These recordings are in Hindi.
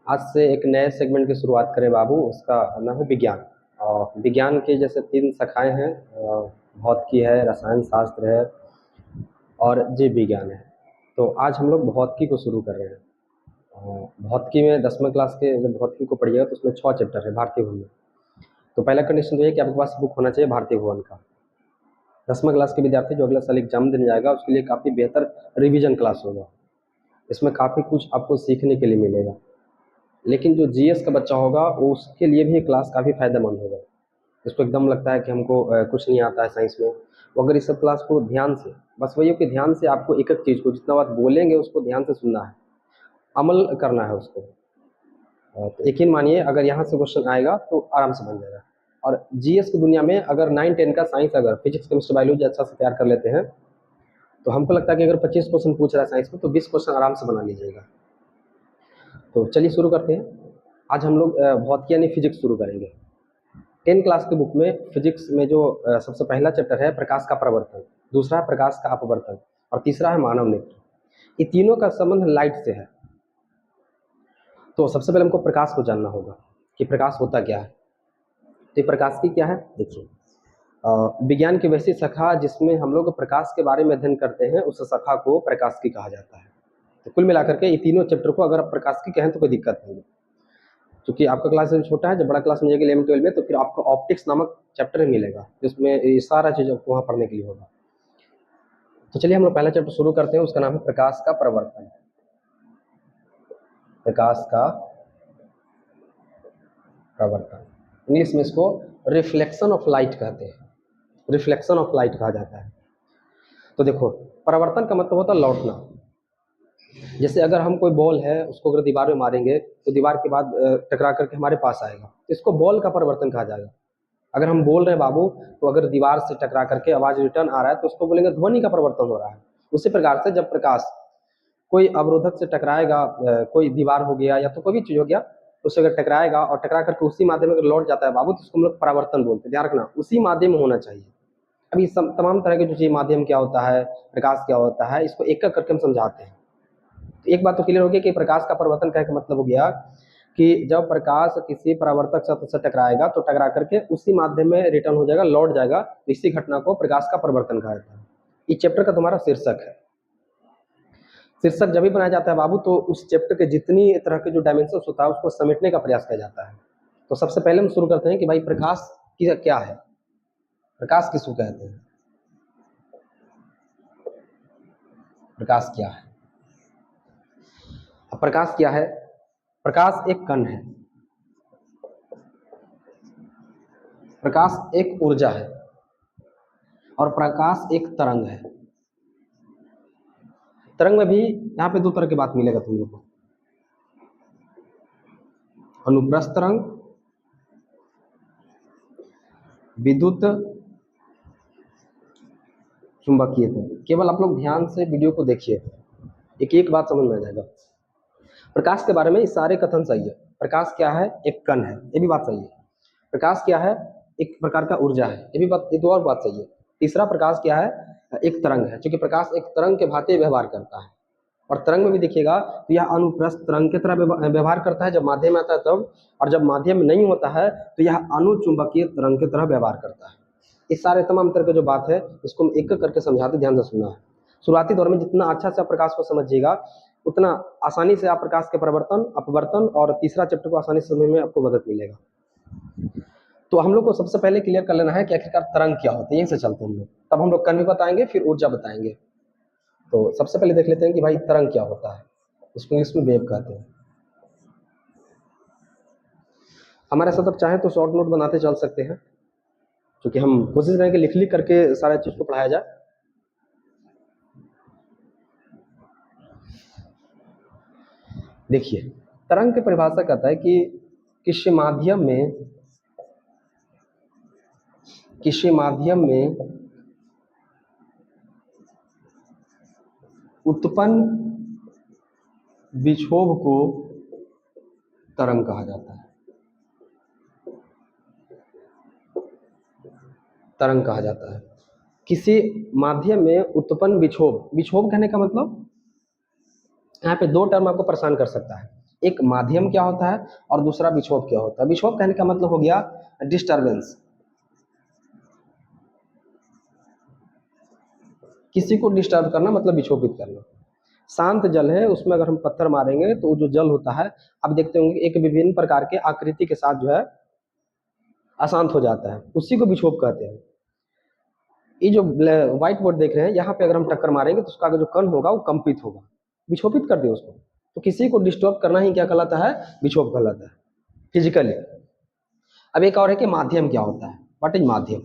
आज से एक नए सेगमेंट की शुरुआत करें बाबू। उसका नाम है विज्ञान। और विज्ञान के जैसे 3 शाखाएं हैं, भौतिकी है, रसायन शास्त्र है और जीव विज्ञान है। तो आज हम लोग भौतिकी को शुरू कर रहे हैं। भौतिकी में 10वीं क्लास के जब भौतिकी को पढ़िएगा तो उसमें 6 चैप्टर है भारतीय भवन में। तो पहला कंडीशन तो ये कि आपके पास बुक होना चाहिए भारतीय भवन का। 10वीं क्लास के विद्यार्थी जो अगला साल एग्जाम देने जाएगा उसके लिए काफ़ी बेहतर रिवीजन क्लास होगा। इसमें काफ़ी कुछ आपको सीखने के लिए मिलेगा। लेकिन जो जीएस का बच्चा होगा वो उसके लिए भी ये क्लास काफ़ी फ़ायदेमंद होगा। जिसको एकदम लगता है कि हमको कुछ नहीं आता है साइंस में, वो अगर इस सब क्लास को ध्यान से, बस वही हो कि ध्यान से आपको एक एक चीज़ को जितना बात बोलेंगे उसको ध्यान से सुनना है, अमल करना है उसको। तो यकीन मानिए अगर यहाँ से क्वेश्चन आएगा तो आराम से बन जाएगा। और जीएस की दुनिया में अगर 9-10 का साइंस अगर फिजिक्स केमिस्ट्री बायोलॉजी अच्छा से तैयार कर लेते हैं तो हमको लगता है कि अगर 25 क्वेश्चन पूछ रहा है साइंस में तो 20 क्वेश्चन आराम से बना लीजिएगा। तो चलिए शुरू करते हैं। आज हम लोग भौतिकी यानी फिजिक्स शुरू करेंगे। 10 क्लास के बुक में फिजिक्स में जो सबसे पहला चैप्टर है प्रकाश का प्रवर्तन, दूसरा है प्रकाश का अपवर्तन और तीसरा है मानव नेत्र। ये तीनों का संबंध लाइट से है। तो सबसे पहले हमको प्रकाश को जानना होगा कि प्रकाश होता क्या है। तो ये प्रकाश की क्या है, देखिए विज्ञान की वैसी शाखा जिसमें हम लोग प्रकाश के बारे में अध्ययन करते हैं उस शाखा को प्रकाश की कहा जाता है। तो कुल मिलाकर के ये तीनों चैप्टर को अगर आप प्रकाश की कहें तो कोई दिक्कत नहीं है, क्योंकि आपका क्लास अभी छोटा है। जब बड़ा क्लास में जाएगा 11-12 में तो फिर आपको ऑप्टिक्स नामक चैप्टर मिलेगा जिसमें ये सारा चीज़ आपको वहाँ पढ़ने के लिए होगा। तो चलिए हम लोग पहला चैप्टर शुरू करते हैं। उसका नाम है प्रकाश का प्रवर्तन। प्रकाश का प्रवर्तन, इंग्लिश में इसको रिफ्लेक्शन ऑफ लाइट कहते हैं। रिफ्लेक्शन ऑफ लाइट कहा जाता है। तो देखो, प्रवर्तन का मतलब होता है लौटना। जैसे अगर हम कोई बॉल है उसको अगर दीवार में मारेंगे तो दीवार के बाद टकरा करके हमारे पास आएगा, इसको बॉल का परिवर्तन कहा जाएगा। अगर हम बोल रहे हैं बाबू तो अगर दीवार से टकरा करके आवाज़ रिटर्न आ रहा है तो उसको बोलेंगे ध्वनि का परिवर्तन हो रहा है। उसी प्रकार से जब प्रकाश कोई अवरोधक से टकराएगा, कोई दीवार हो गया या तो कोई भी चीज़ हो गया, उससे अगर टकराएगा और टकरा करके उसी माध्यम में अगर लौट जाता है बाबू तो उसको हम लोग परावर्तन बोलते हैं। ध्यान रखना, उसी माध्यम में होना चाहिए। अभी तमाम तरह के जो चीज़ माध्यम क्या होता है, प्रकाश क्या होता है, इसको एक एक करके हम समझाते हैं। तो एक बात तो क्लियर हो गई कि प्रकाश का परिवर्तन कहने का मतलब हो गया कि जब प्रकाश किसी परावर्तक सतह से टकराएगा तो टकरा करके उसी माध्यम में रिटर्न हो जाएगा, लौट जाएगा। तो इसी घटना को प्रकाश का परिवर्तन कहा जाता है। इस चैप्टर का तुम्हारा शीर्षक है। शीर्षक जब भी बनाया जाता है बाबू तो उस चैप्टर के जितनी तरह के जो डायमेंशन होता है उसको समेटने का प्रयास किया जाता है। तो सबसे पहले हम शुरू करते हैं कि भाई प्रकाश की क्या है, प्रकाश किसको कहते हैं, प्रकाश क्या है। अब प्रकाश क्या है? प्रकाश एक कण है, प्रकाश एक ऊर्जा है और प्रकाश एक तरंग है। तरंग में भी यहाँ पे 2 तरह की बात मिलेगा तुम लोग को, अनुप्रस्थ तरंग, विद्युत चुंबकीय तरंग। केवल आप लोग ध्यान से वीडियो को देखिए, एक एक बात समझ में आ जाएगा। प्रकाश के बारे में ये सारे कथन सही है। प्रकाश क्या है? एक कण है, ये भी बात सही है। प्रकाश क्या है? एक प्रकार का ऊर्जा है, ये भी बात, ये 2 और बात सही है। तीसरा, प्रकाश क्या है? एक तरंग है, क्योंकि प्रकाश एक तरंग के भांति व्यवहार करता है। और तरंग में भी देखिएगा तो यह अनुप्रस्थ तरंग की तरह व्यवहार करता है जब माध्यम में आता है तब, और जब माध्यम में नहीं होता है तो यह अनुचुंबकीय तरंग की तरह व्यवहार करता है। इस सारे तमाम तरह की जो बात है इसको हम एक एक करके समझाते, ध्यान से सुनना है। शुरुआती दौर में जितना अच्छा से आप प्रकाश को समझिएगा उतना आसानी से आप प्रकाश के परिवर्तन, अपवर्तन और तीसरा चैप्टर को आसानी से समझने में आपको मदद मिलेगा। तो हम लोग को सबसे पहले क्लियर कर लेना है कि आखिरकार तरंग क्या होती है। यहीं से चलते हैं हम लोग, तब हम लोग कण भी बताएंगे, फिर ऊर्जा बताएंगे। तो सबसे पहले देख लेते हैं कि भाई तरंग क्या होता है। इसको इंग्लिश में वेव कहते हैं। हमारे साथ आप चाहें तो शॉर्ट नोट बनाते चल सकते हैं, क्योंकि हम कोशिश करेंगे लिख लिख करके सारा चीज को पढ़ाया जाए। देखिए, तरंग की परिभाषा कहता है कि किसी माध्यम में उत्पन्न विक्षोभ को तरंग कहा जाता है। तरंग कहा जाता है किसी माध्यम में उत्पन्न विक्षोभ। विक्षोभ कहने का मतलब यहाँ पे 2 टर्म आपको परेशान कर सकता है। एक माध्यम क्या होता है और दूसरा विक्षोभ क्या होता है। विक्षोभ कहने का मतलब हो गया डिस्टरबेंस, किसी को डिस्टर्ब करना मतलब विक्षोभित करना। शांत जल है, उसमें अगर हम पत्थर मारेंगे तो जो जल होता है, आप देखते होंगे एक विभिन्न प्रकार के आकृति के साथ जो है अशांत हो जाता है, उसी को विक्षोभ कहते हैं। ये जो व्हाइट बोर्ड देख रहे हैं, यहाँ पे अगर हम टक्कर मारेंगे तो उसका जो कण होगा वो कंपित होगा, विक्षोभित कर दे उसको। तो किसी को डिस्टर्ब करना ही क्या कहलाता है, विक्षोभ कहलाता है फिजिकली। अब एक और है कि माध्यम क्या होता है, व्हाट इज माध्यम।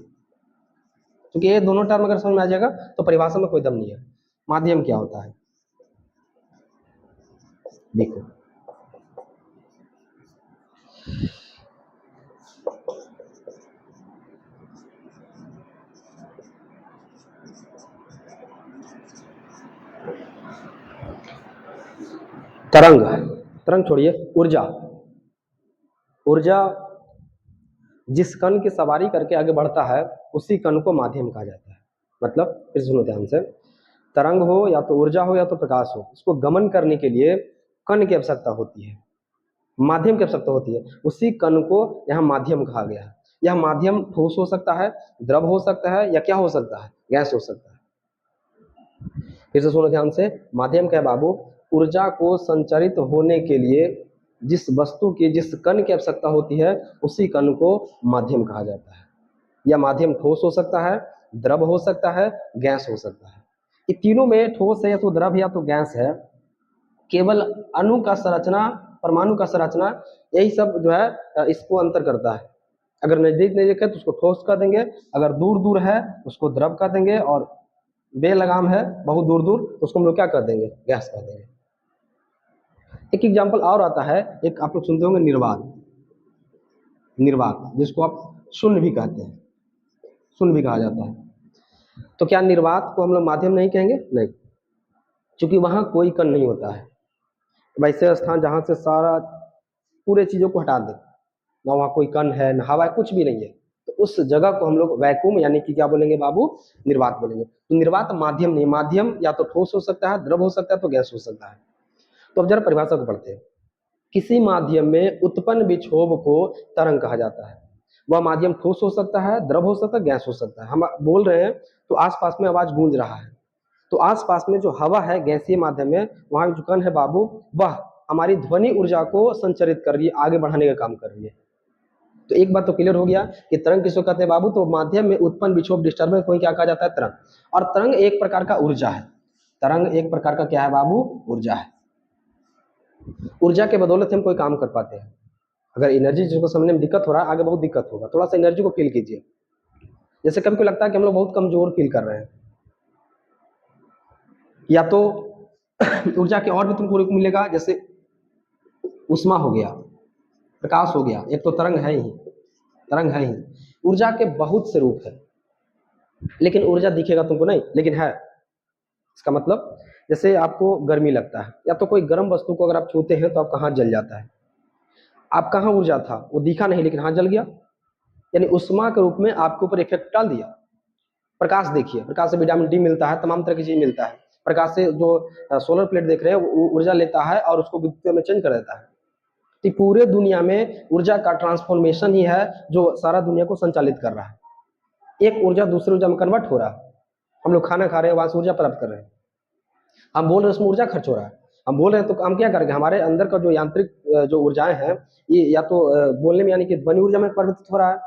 क्योंकि ये दोनों टर्म अगर समझ में आ जाएगा तो परिभाषा में कोई दम नहीं है। माध्यम क्या होता है, देखो तरंग, तरंग छोड़िए, ऊर्जा, ऊर्जा जिस कण की सवारी करके आगे बढ़ता है उसी कण को माध्यम कहा जाता है। मतलब फिर सुनो ध्यान से, तरंग हो या तो ऊर्जा हो या तो प्रकाश हो, उसको गमन करने के लिए कण की आवश्यकता होती है, माध्यम की आवश्यकता होती है। उसी कण को यहाँ माध्यम कहा गया है। यह माध्यम ठोस हो सकता है, द्रव हो सकता है, या क्या हो सकता है, गैस हो सकता है। फिर से सुनो ध्यान से, माध्यम क्या है बाबू, ऊर्जा को संचरित होने के लिए जिस वस्तु की, जिस कण की आवश्यकता होती है उसी कण को माध्यम कहा जाता है। यह माध्यम ठोस हो सकता है, द्रव हो सकता है, गैस हो सकता है। ये तीनों में ठोस है या तो द्रव या तो गैस है, केवल अणु का संरचना, परमाणु का संरचना, यही सब जो है इसको अंतर करता है। अगर नजदीक नजदीक है तो उसको ठोस कर देंगे, अगर दूर दूर है तो उसको द्रव कर देंगे, और बेलगाम है बहुत दूर दूर तो उसको हम लोग क्या कर देंगे, गैस कर देंगे। एक एग्जाम्पल और आता है, एक आप लोग सुनते होंगे निर्वात, निर्वात जिसको आप शून्य भी कहते हैं, शून्य भी कहा जाता है। तो क्या निर्वात को हम लोग माध्यम नहीं कहेंगे, नहीं, क्योंकि वहां कोई कण नहीं होता है। वैसे स्थान जहां से सारा पूरे चीजों को हटा दे, ना वहाँ कोई कण है ना हवा है, कुछ भी नहीं है, तो उस जगह को हम लोग वैक्यूम यानी कि क्या बोलेंगे बाबू, निर्वात बोलेंगे। तो निर्वात माध्यम नहीं, माध्यम या तो ठोस हो सकता है, द्रव हो सकता है, तो गैस हो सकता है। तो अब जरा परिभाषा को पढ़ते हैं। किसी माध्यम में उत्पन्न विक्षोभ को तरंग कहा जाता है। वह माध्यम ठोस हो सकता है, द्रव हो सकता है, गैस हो सकता है। हम बोल रहे हैं तो आसपास में आवाज गूंज रहा है, तो आसपास में जो हवा है गैसीय माध्यम में, वहां जो कण है बाबू, वह हमारी ध्वनि ऊर्जा को संचरित कर रही है, आगे बढ़ाने का काम कर रही है। तो एक बात तो क्लियर हो गया कि तरंग किसको कहते हैं बाबू, तो माध्यम में उत्पन्न विक्षोभ डिस्टर्बेंस को क्या कहा जाता है, तरंग। और तरंग एक प्रकार का ऊर्जा है, तरंग एक प्रकार का क्या है बाबू, ऊर्जा है। ऊर्जा के बदौलत हम कोई काम कर पाते हैं। अगर एनर्जी जिसको समझने में दिक्कत हो रहा है, आगे बहुत दिक्कत होगा, थोड़ा सा एनर्जी को फील कीजिए। जैसे कभी को लगता है कि हम लोग बहुत कमजोर फील कर रहे हैं, या तो ऊर्जा के और भी तुमको मिलेगा, जैसे उष्मा हो गया, प्रकाश हो गया, एक तो तरंग है ही, तरंग है ही। ऊर्जा के बहुत से रूप है, लेकिन ऊर्जा दिखेगा तुमको नहीं, लेकिन है। इसका मतलब जैसे आपको गर्मी लगता है, या तो कोई गर्म वस्तु को अगर आप छूते हैं तो आपका हाथ जल जाता है, आप कहाँ ऊर्जा था वो दिखा नहीं, लेकिन हाथ जल गया, यानी उष्मा के रूप में आपके ऊपर इफेक्ट डाल दिया। प्रकाश देखिए, प्रकाश से विटामिन डी मिलता है, तमाम तरह की चीज मिलता है। प्रकाश से जो सोलर प्लेट देख रहे हैं वो ऊर्जा लेता है और उसको विद्युत में चेंज कर देता है। तो पूरे दुनिया में ऊर्जा का ट्रांसफॉर्मेशन ही है जो सारा दुनिया को संचालित कर रहा है। एक ऊर्जा दूसरी ऊर्जा में कन्वर्ट हो रहा है। हम लोग खाना खा रहे हैं, वहां से ऊर्जा प्राप्त कर रहे हैं, हम बोल रहे हैं उसमें ऊर्जा खर्च हो रहा है। हम बोल रहे हैं तो हम क्या करेंगे, हमारे अंदर का जो यांत्रिक जो ऊर्जाएं हैं, ये या तो बोलने में यानी कि ध्वनि ऊर्जा में परिवर्तित हो रहा है।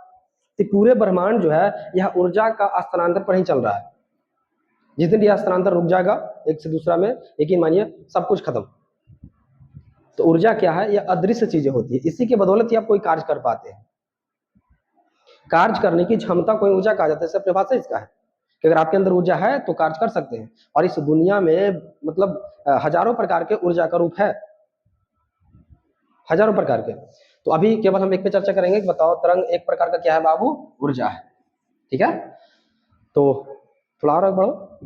तो पूरे ब्रह्मांड जो है यह ऊर्जा का स्थानांतर पर ही चल रहा है। जिस दिन यह स्थानांतर रुक जाएगा एक से दूसरा में, यकीन मानिए सब कुछ खत्म। तो ऊर्जा क्या है, यह अदृश्य चीजें होती है, इसी के बदौलत ही आप कोई कार्य कर पाते हैं। कार्य करने की क्षमता कोई ऊर्जा कहा जाता है, इसका परिभाषा इसका है कि अगर आपके अंदर ऊर्जा है तो कार्य कर सकते हैं। और इस दुनिया में मतलब हजारों प्रकार के ऊर्जा का रूप है, हजारों प्रकार के। तो अभी केवल हम एक पे चर्चा करेंगे कि बताओ तरंग एक प्रकार का क्या है बाबू, ऊर्जा है, ठीक है। तो थोड़ा और आगे बढ़ो।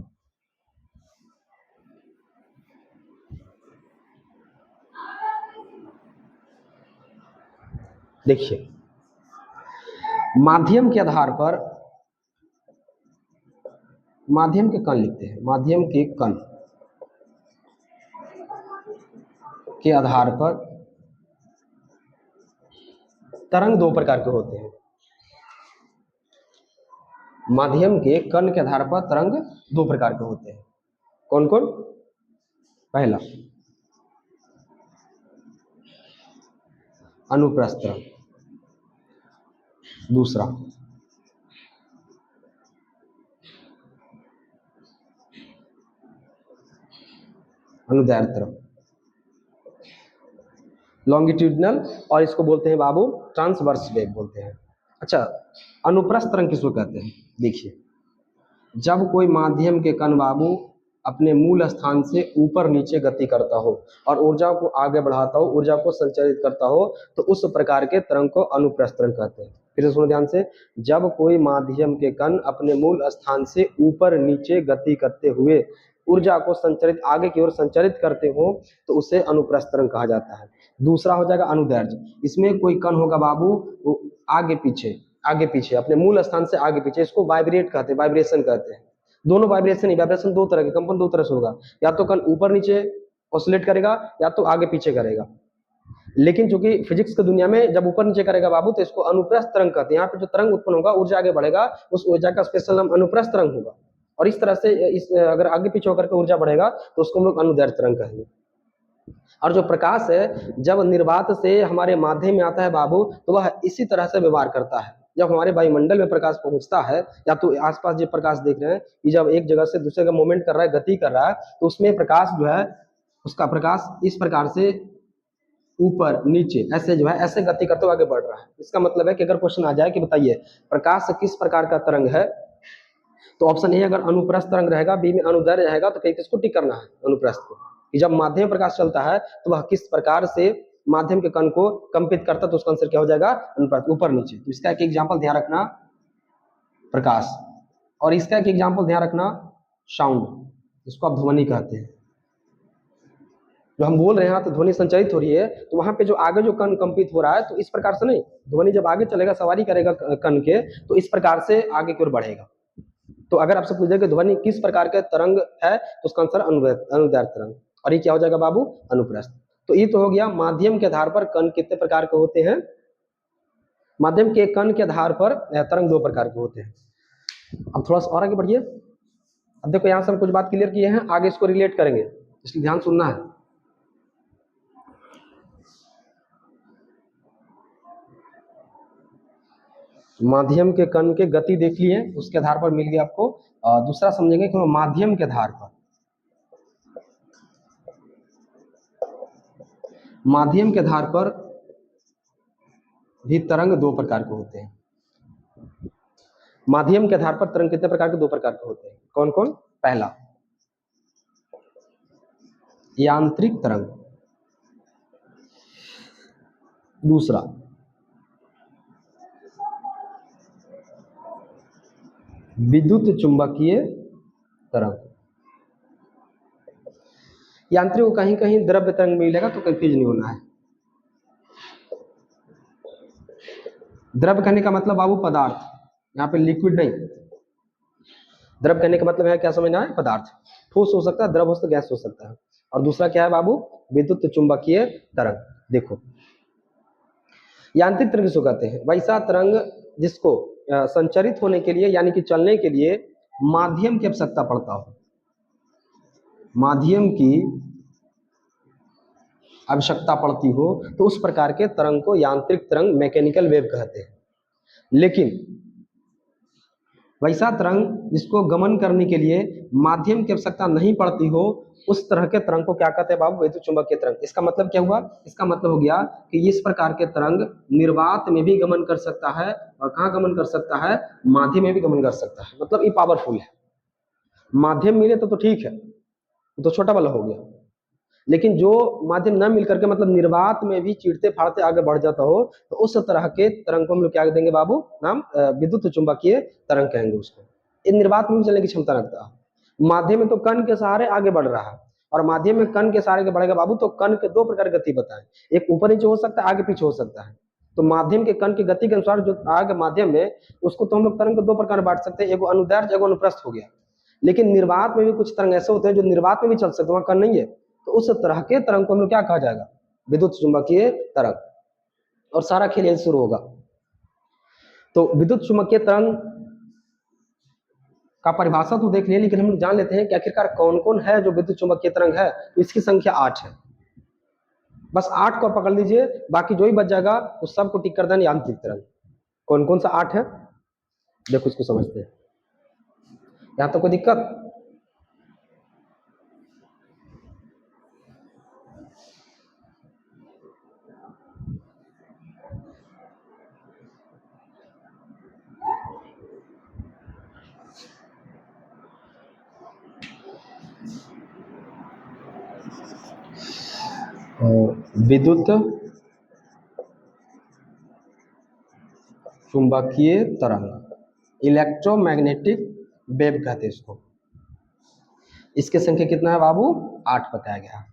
देखिए माध्यम के आधार पर, माध्यम के कण लिखते हैं, माध्यम के कण के आधार पर तरंग दो प्रकार के होते हैं। माध्यम के कण के आधार पर तरंग दो प्रकार के होते हैं। कौन कौन? पहला अनुप्रस्थ तरंग, दूसरा अनुदैर्ध्य तरंग, लॉन्गिट्यूडिनल, और इसको बोलते हैं बाबू ट्रांसवर्स वेव बोलते हैं। अच्छा, अनुप्रस्थ तरंग किसको कहते हैं? देखिए, जब कोई माध्यम के कण बाबू अपने मूल स्थान से ऊपर नीचे गति करता हो और ऊर्जा को आगे बढ़ाता हो, ऊर्जा को संचारित करता हो, तो उस प्रकार के तरंग को अनुप्रस्थ तरंग कहते हैं। फिर से सुनो ध्यान से, जब कोई माध्यम के कण अपने मूल स्थान से ऊपर नीचे गति करते हुए ऊर्जा को संचारित आगे की ओर संचारित करते हो तो उसे अनुप्रस्थ तरंग कहा जाता है। दूसरा हो जाएगा अनुदैर्ध्य। इसमें कोई कण होगा बाबू, वो आगे पीछे अपने मूल स्थान से आगे पीछे, इसको वाइब्रेट कहते हैं, वाइब्रेशन कहते हैं। दोनों वाइब्रेशन ही, वाइब्रेशन दो तरह के, कंपन दो तरह से होगा, या तो कण ऊपर नीचे ऑसिलेट करेगा या तो आगे पीछे करेगा। लेकिन चूंकि फिजिक्स की दुनिया में जब ऊपर नीचे करेगा बाबू तो इसको अनुप्रस्थ तरंग कहते हैं। यहाँ पे जो तरंग उत्पन्न होगा, ऊर्जा आगे बढ़ेगा, उस ऊर्जा का स्पेशल नाम अनुप्रस्थ तरंग होगा। और इस तरह से अगर आगे पीछे होकर के ऊर्जा बढ़ेगा तो उसको हम लोग अनुदैर्ध्य तरंग कहेंगे। और जो प्रकाश है जब निर्वात से हमारे माध्यम में आता है बाबू तो वह इसी तरह से व्यवहार करता है। जब हमारे वायुमंडल में प्रकाश पहुंचता है, या तो आसपास जो प्रकाश देख रहे हैं कि जब एक जगह से दूसरे जगह मूवमेंट कर रहा है, गति कर रहा है, तो उसमें प्रकाश जो है, उसका प्रकाश इस प्रकार से ऊपर नीचे ऐसे जो है ऐसे गति करते हुए आगे बढ़ रहा है। इसका मतलब है कि अगर क्वेश्चन आ जाए कि बताइए प्रकाश किस प्रकार का तरंग है, तो ऑप्शन ए अगर अनुप्रस्थ तरंग रहेगा, बी में अनुदैर्ध्य रहेगा, तो कहीं किसको टिक करना है? अनुप्रस्थ को। कि जब माध्यम प्रकाश चलता है तो वह किस प्रकार से माध्यम के कण को कंपित करता है, तो उसका आंसर क्या हो जाएगा? अनुप्रस्थ, ऊपर नीचे। तो इसका एक एग्जाम्पल ध्यान रखना, प्रकाश, और इसका एक एग्जाम्पल ध्यान रखना, साउंड, इसको आप ध्वनि कहते हैं। जो हम बोल रहे हैं तो ध्वनि संचारित हो रही है, तो वहां पे जो आगे जो कण कंपित हो रहा है, तो इस प्रकार से नहीं, ध्वनि जब आगे चलेगा, सवारी करेगा कण के, तो इस प्रकार से आगे की ओर बढ़ेगा। तो अगर आपसे पूछे कि ध्वनि किस प्रकार का तरंग है, तो उसका आंसर अनुदैर्ध्य तरंग, और ये क्या हो जाएगा बाबू? अनुप्रस्थ। तो ये तो हो गया माध्यम के आधार पर कण कितने प्रकार के होते हैं। माध्यम के कण के आधार पर तरंग दो प्रकार के होते हैं। अब थोड़ा सा और आगे बढ़िए। अब देखो यहां से हम कुछ बात क्लियर किए हैं, आगे इसको रिलेट करेंगे, इसलिए ध्यान सुनना है। माध्यम के कण के गति देख लिए, उसके आधार पर मिल गया आपको। दूसरा समझेंगे कि माध्यम के आधार पर, माध्यम के आधार पर भी तरंग दो प्रकार के होते हैं। माध्यम के आधार पर तरंग कितने प्रकार के? दो प्रकार के होते हैं। कौन कौन? पहला यांत्रिक तरंग, दूसरा विद्युत चुंबकीय तरंग। यांत्रिक को कहीं कहीं द्रव्य तरंग मिलेगा, तो कंफ्यूज नहीं होना है। द्रव्य कहने का मतलब बाबू पदार्थ, यहाँ पे लिक्विड नहीं। द्रव्य कहने का मतलब है क्या समझना है? पदार्थ। ठोस हो सकता है, द्रव हो सकता है, गैस हो सकता है। और दूसरा क्या है बाबू? विद्युत चुंबकीय तरंग। देखो यांत्रिक तरंग किसको कहते हैं? वैसा तरंग जिसको संचरित होने के लिए, यानी कि चलने के लिए माध्यम की आवश्यकता पड़ता हो, माध्यम की आवश्यकता पड़ती हो, तो उस प्रकार के तरंग को यांत्रिक तरंग, मैकेनिकल वेव कहते हैं। लेकिन वैसा तरंग जिसको गमन करने के लिए माध्यम की आवश्यकता नहीं पड़ती हो, उस तरह के तरंग को क्या कहते हैं बाबू? विद्युत चुंबकीय तरंग। इसका मतलब क्या हुआ? इसका मतलब हो गया कि इस प्रकार के तरंग निर्वात में भी गमन कर सकता है, और कहाँ गमन कर सकता है? माध्यम में भी गमन कर सकता है। मतलब ये पावरफुल है। माध्यम मिले तो ठीक है, तो छोटा वाला हो गया। लेकिन जो माध्यम न मिलकर के मतलब निर्वात में भी चीरते फाड़ते आगे बढ़ जाता हो, तो उस तरह के तरंग को हम लोग क्या देंगे बाबू? नाम विद्युत चुंबकीय तरंग कहेंगे उसको। ये निर्वात में भी चलने की क्षमता रखता है। माध्यम में तो कण के सहारे आगे बढ़ रहा है, और माध्यम में कण के सहारे बढ़ेगा बाबू, तो कण के दो प्रकार की गति बताएं। एक ऊपर नीचे हो सकता है, आगे पीछे हो सकता है। तो माध्यम के कण की गति के अनुसार जो आगे माध्यम में, उसको तो हम लोग तरंग को दो प्रकार बांट सकते हैं, एगो अनुदैर्ध्य, एगो अनुप्रस्थ हो गया। लेकिन निर्वात में भी कुछ तरंग ऐसे होते हैं जो निर्वात में भी चल सकते हैं, वहां कण नहीं है, तो उस तरह के तरंग को हम लोग क्या कहा जाएगा? विद्युत चुंबकीय तरंग। और सारा खेल यही शुरू होगा। तो विद्युत चुम्बकीय तरंग का परिभाषा तो देख लिया, लेकिन हम जान लेते हैं कि आखिरकार कौन कौन है जो विद्युत चुम्बकीय तरंग है। तो इसकी संख्या 8 है। बस 8 को पकड़ लीजिए, बाकी जो ही बच जाएगा उस सबको टिक कर देना यांत्रिक तरंग। कौन कौन सा 8 है देखो, इसको समझते हैं। यहां तो कोई दिक्कत? विद्युत चुंबकीय तरंग, इलेक्ट्रोमैग्नेटिक वेव कहते हैं इसको। इसके संख्या कितना है बाबू? 8 बताया गया।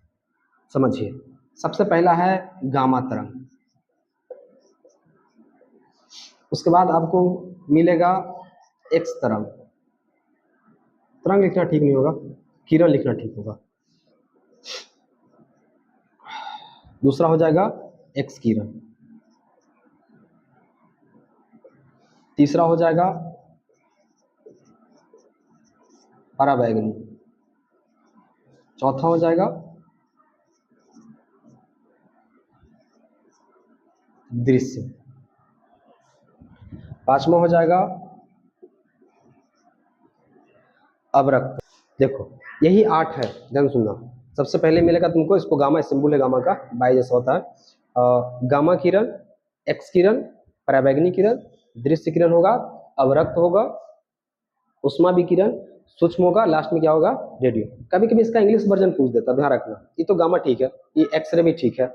समझिए, सबसे पहला है गामा तरंग, उसके बाद आपको मिलेगा एक्स तरंग। तरंग लिखना ठीक नहीं होगा, किरण लिखना ठीक होगा। दूसरा हो जाएगा एक्स किरण। तीसरा हो जाएगा पराबैंगनी। चौथा हो जाएगा दृश्य। पांचवा हो जाएगा अवरक्त। देखो यही 8 है, ध्यान सुनना। सबसे पहले मिलेगा तुमको, इसको गामा सिंबल है गामा का, बाई जैसा होता है। गामा किरण, एक्स किरण, पराबैंगनी किरण, दृश्य किरण होगा, अवरक्त होगा, उष्मा विकिरण, सूक्ष्म होगा, लास्ट में क्या होगा? रेडियो। कभी कभी इसका इंग्लिश वर्जन पूछ देता, ध्यान रखना। ये तो गामा ठीक है, ये एक्सरे भी ठीक है।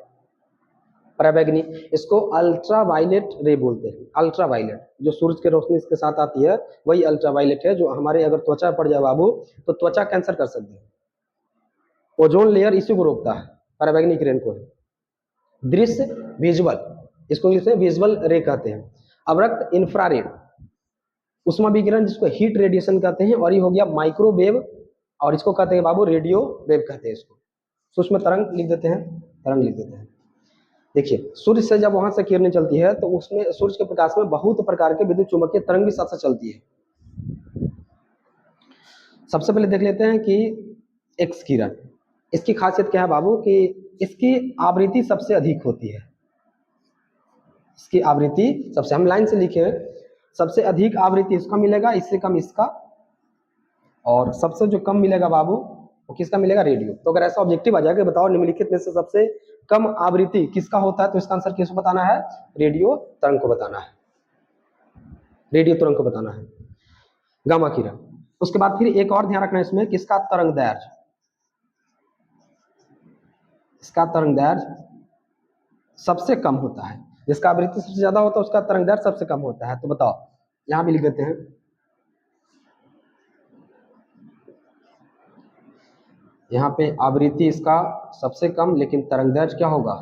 पराबैंगनी, इसको अल्ट्रा वायलेट रे बोलते हैं। अल्ट्रा वायलेट जो सूरज की रोशनी इसके साथ आती है वही अल्ट्रा वायलेट है, जो हमारे अगर त्वचा पड़ जाए बाबू तो त्वचा कैंसर कर सकते हैं। ओजोन लेयर इसी को रोकता है, पराबैंगनी किरण को है। दृश्य विजुअल, इसको इंग्लिश में विजुअल रे कहते हैं। अवरक्त इंफ्रारेड, उष्मा विकिरण जिसको हीट रेडिएशन कहते हैं, और ये हो गया माइक्रोवेव, और इसको कहते हैं बाबू रेडियो वेव कहते हैं इसको। सूक्ष्म तरंग लिख देते हैं, तरंग लिख देते हैं। देखिए सूर्य से जब वहां से किरणें चलती है तो उसमें सूर्य के प्रकाश में बहुत प्रकार के विद्युत चुम्बकीय तरंग भी साथ साथ चलती है। सबसे पहले देख लेते हैं कि एक्स किरण, इसकी खासियत क्या है बाबू कि इसकी आवृत्ति सबसे अधिक होती है। इसकी आवृत्ति सबसे, हम लाइन से लिखे, सबसे अधिक आवृत्ति इसका मिलेगा, इससे कम इसका, और सबसे जो कम मिलेगा बाबू वो किसका मिलेगा? रेडियो। तो अगर ऐसा ऑब्जेक्टिव आ जाएगा बताओ निम्नलिखित में से सबसे कम आवृत्ति किसका होता है, तो इसका आंसर किसको बताना है? रेडियो तरंग को बताना है, रेडियो तरंग को बताना है, गामा किरण। उसके बाद फिर एक और ध्यान रखना इसमें, किसका तरंग दैर्ध्य, इसका तरंग दैर्ध्य सबसे कम होता है। जिसका आवृत्ति सबसे ज्यादा होता है उसका तरंग दैर्ध्य सबसे कम होता है। तो बताओ, यहां भी लिख देते हैं, यहाँ पे आवृत्ति इसका सबसे कम, लेकिन तरंग दैर्ध्य क्या होगा?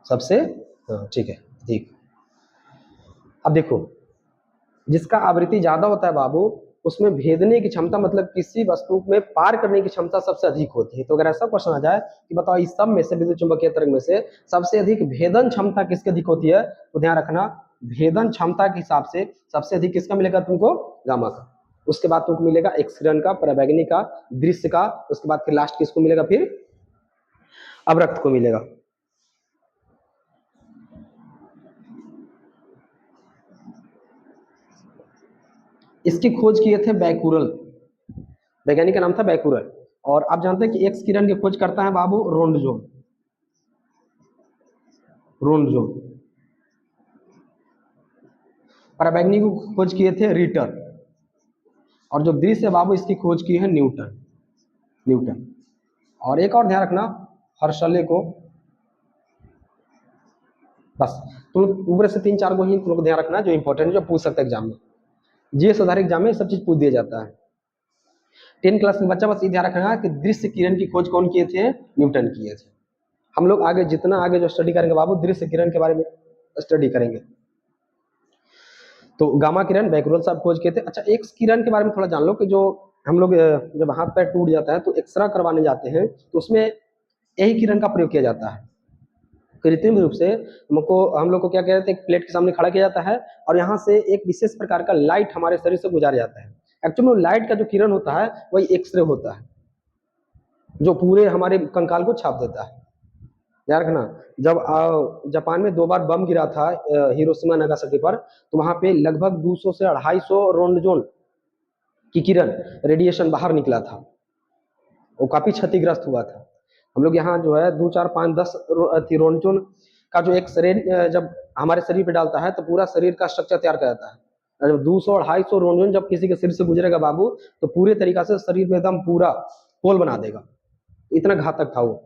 सबसे, ठीक है, ठीक। अब देखो, जिसका आवृत्ति ज्यादा होता है बाबू उसमें भेदने की क्षमता, मतलब किसी वस्तु में पार करने की क्षमता सबसे अधिक होती है। तो अगर ऐसा क्वेश्चन आ जाए कि बताओ इस सब में से, विद्युत चुम्बकीय तरंग में से सबसे अधिक भेदन क्षमता किसकी अधिक होती है, तो ध्यान रखना भेदन क्षमता के हिसाब से सबसे अधिक किसका मिलेगा तुमको? गामा का। उसके बाद तुमको मिलेगा एक्स किरण का, पराबैंगनी का, दृश्य का, उसके बाद फिर लास्ट किसको मिलेगा? फिर अवरक्त को मिलेगा। इसकी खोज किए थे बैकुरल, वैज्ञानिक का नाम था बैकुरल। और आप जानते हैं कि एक्स किरण की खोज करता है बाबू रोन्डजो, रोन्डजो। पराबैंगनी को खोज किए थे रिटर, और जो दृश्य है बाबू इसकी खोज की है न्यूटन, न्यूटन। और एक और ध्यान रखना, हर्शले को, बस तुम ऊपर से 3-4 को ही तुम लोग ध्यान रखना जो इंपॉर्टेंट है, जो पूछ सकते हैं एग्जाम में, जीएस आधारित एग्जाम में सब चीज पूछ दिया जाता है। 10 क्लास में बच्चा बस ये ध्यान रखना कि दृश्य किरण की खोज कौन किए थे? न्यूटन किए थे। हम लोग आगे जितना आगे जो स्टडी करेंगे बाबू दृश्य किरण के बारे में स्टडी करेंगे। तो गामा किरण बैकुरल साहब खोज किए थे। अच्छा, एक्स किरण के बारे में थोड़ा जान लो कि जो हम लोग जब हाथ पैर टूट जाता है तो एक्सरा करवाने जाते हैं, तो उसमें यही किरण का प्रयोग किया जाता है। कृत्रिम रूप से हम लोग को क्या कहते हैं, एक प्लेट के सामने खड़ा किया जाता है और यहाँ से एक विशेष प्रकार का लाइट हमारे शरीर से गुजार जाता है। एक्चुअली वो लाइट का जो किरण होता है वही एक्सरे होता है, जो पूरे हमारे कंकाल को छाप देता है। याद रखना, जब जापान में 2 बार बम गिरा था हिरोशिमा नागासाकी पर, तो वहां पे लगभग 200 से 250 रोंडजोन की किरण रेडिएशन बाहर निकला था, वो काफी क्षतिग्रस्त हुआ था। हम लोग यहाँ जो है 2, 4, 5, 10 रोंडजोन का जो एक शरीर जब हमारे शरीर पे डालता है तो पूरा शरीर का स्ट्रक्चर तैयार कर जाता है। और जब 200 और 250 रोंडजोन जब किसी के शरीर से गुजरेगा बाबू, तो पूरे तरीका से शरीर में एकदम पूरा होल बना देगा, इतना घातक था वो।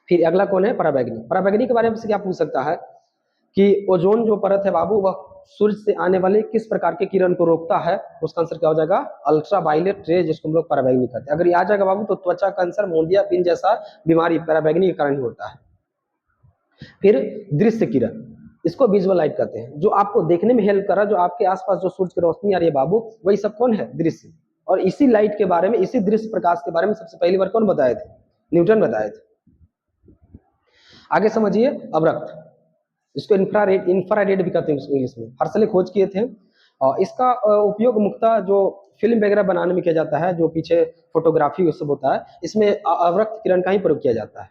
फिर अगला कौन है, पराबैंगनी। पराबैंगनी के बारे में से क्या पूछ सकता है कि ओजोन जो परत है बाबू, वह सूर्य से आने वाले किस प्रकार के किरण को रोकता है, उसका आंसर क्या हो जाएगा, अल्ट्रा वायलेट रे, जिसको हम लोग पराबैंगनी कहते हैं। अगर ये आ जाएगा बाबू तो त्वचा कैंसर, मोतियाबिंद जैसा बीमारी पराबैंगनी के कारण ही होता है। फिर दृश्य किरण, इसको विजुअल लाइट कहते हैं, जो आपको देखने में हेल्प कर रहा है, जो आपके आसपास जो सूर्य की रोशनी आ रही है बाबू, वही सब कौन है, दृश्य। और इसी लाइट के बारे में, इसी दृश्य प्रकाश के बारे में सबसे पहली बार कौन बताए थे, न्यूटन बताए थे। आगे समझिए अवरक्त, इसको इंफ्रारेड भी कहते हैं इंग्लिश में, हर्सले खोज किए थे। और इसका उपयोग मुख्यतः जो फिल्म वगैरह बनाने में किया जाता है, जो पीछे फोटोग्राफी वो सब होता है, इसमें अवरक्त किरण का ही प्रयोग किया जाता है।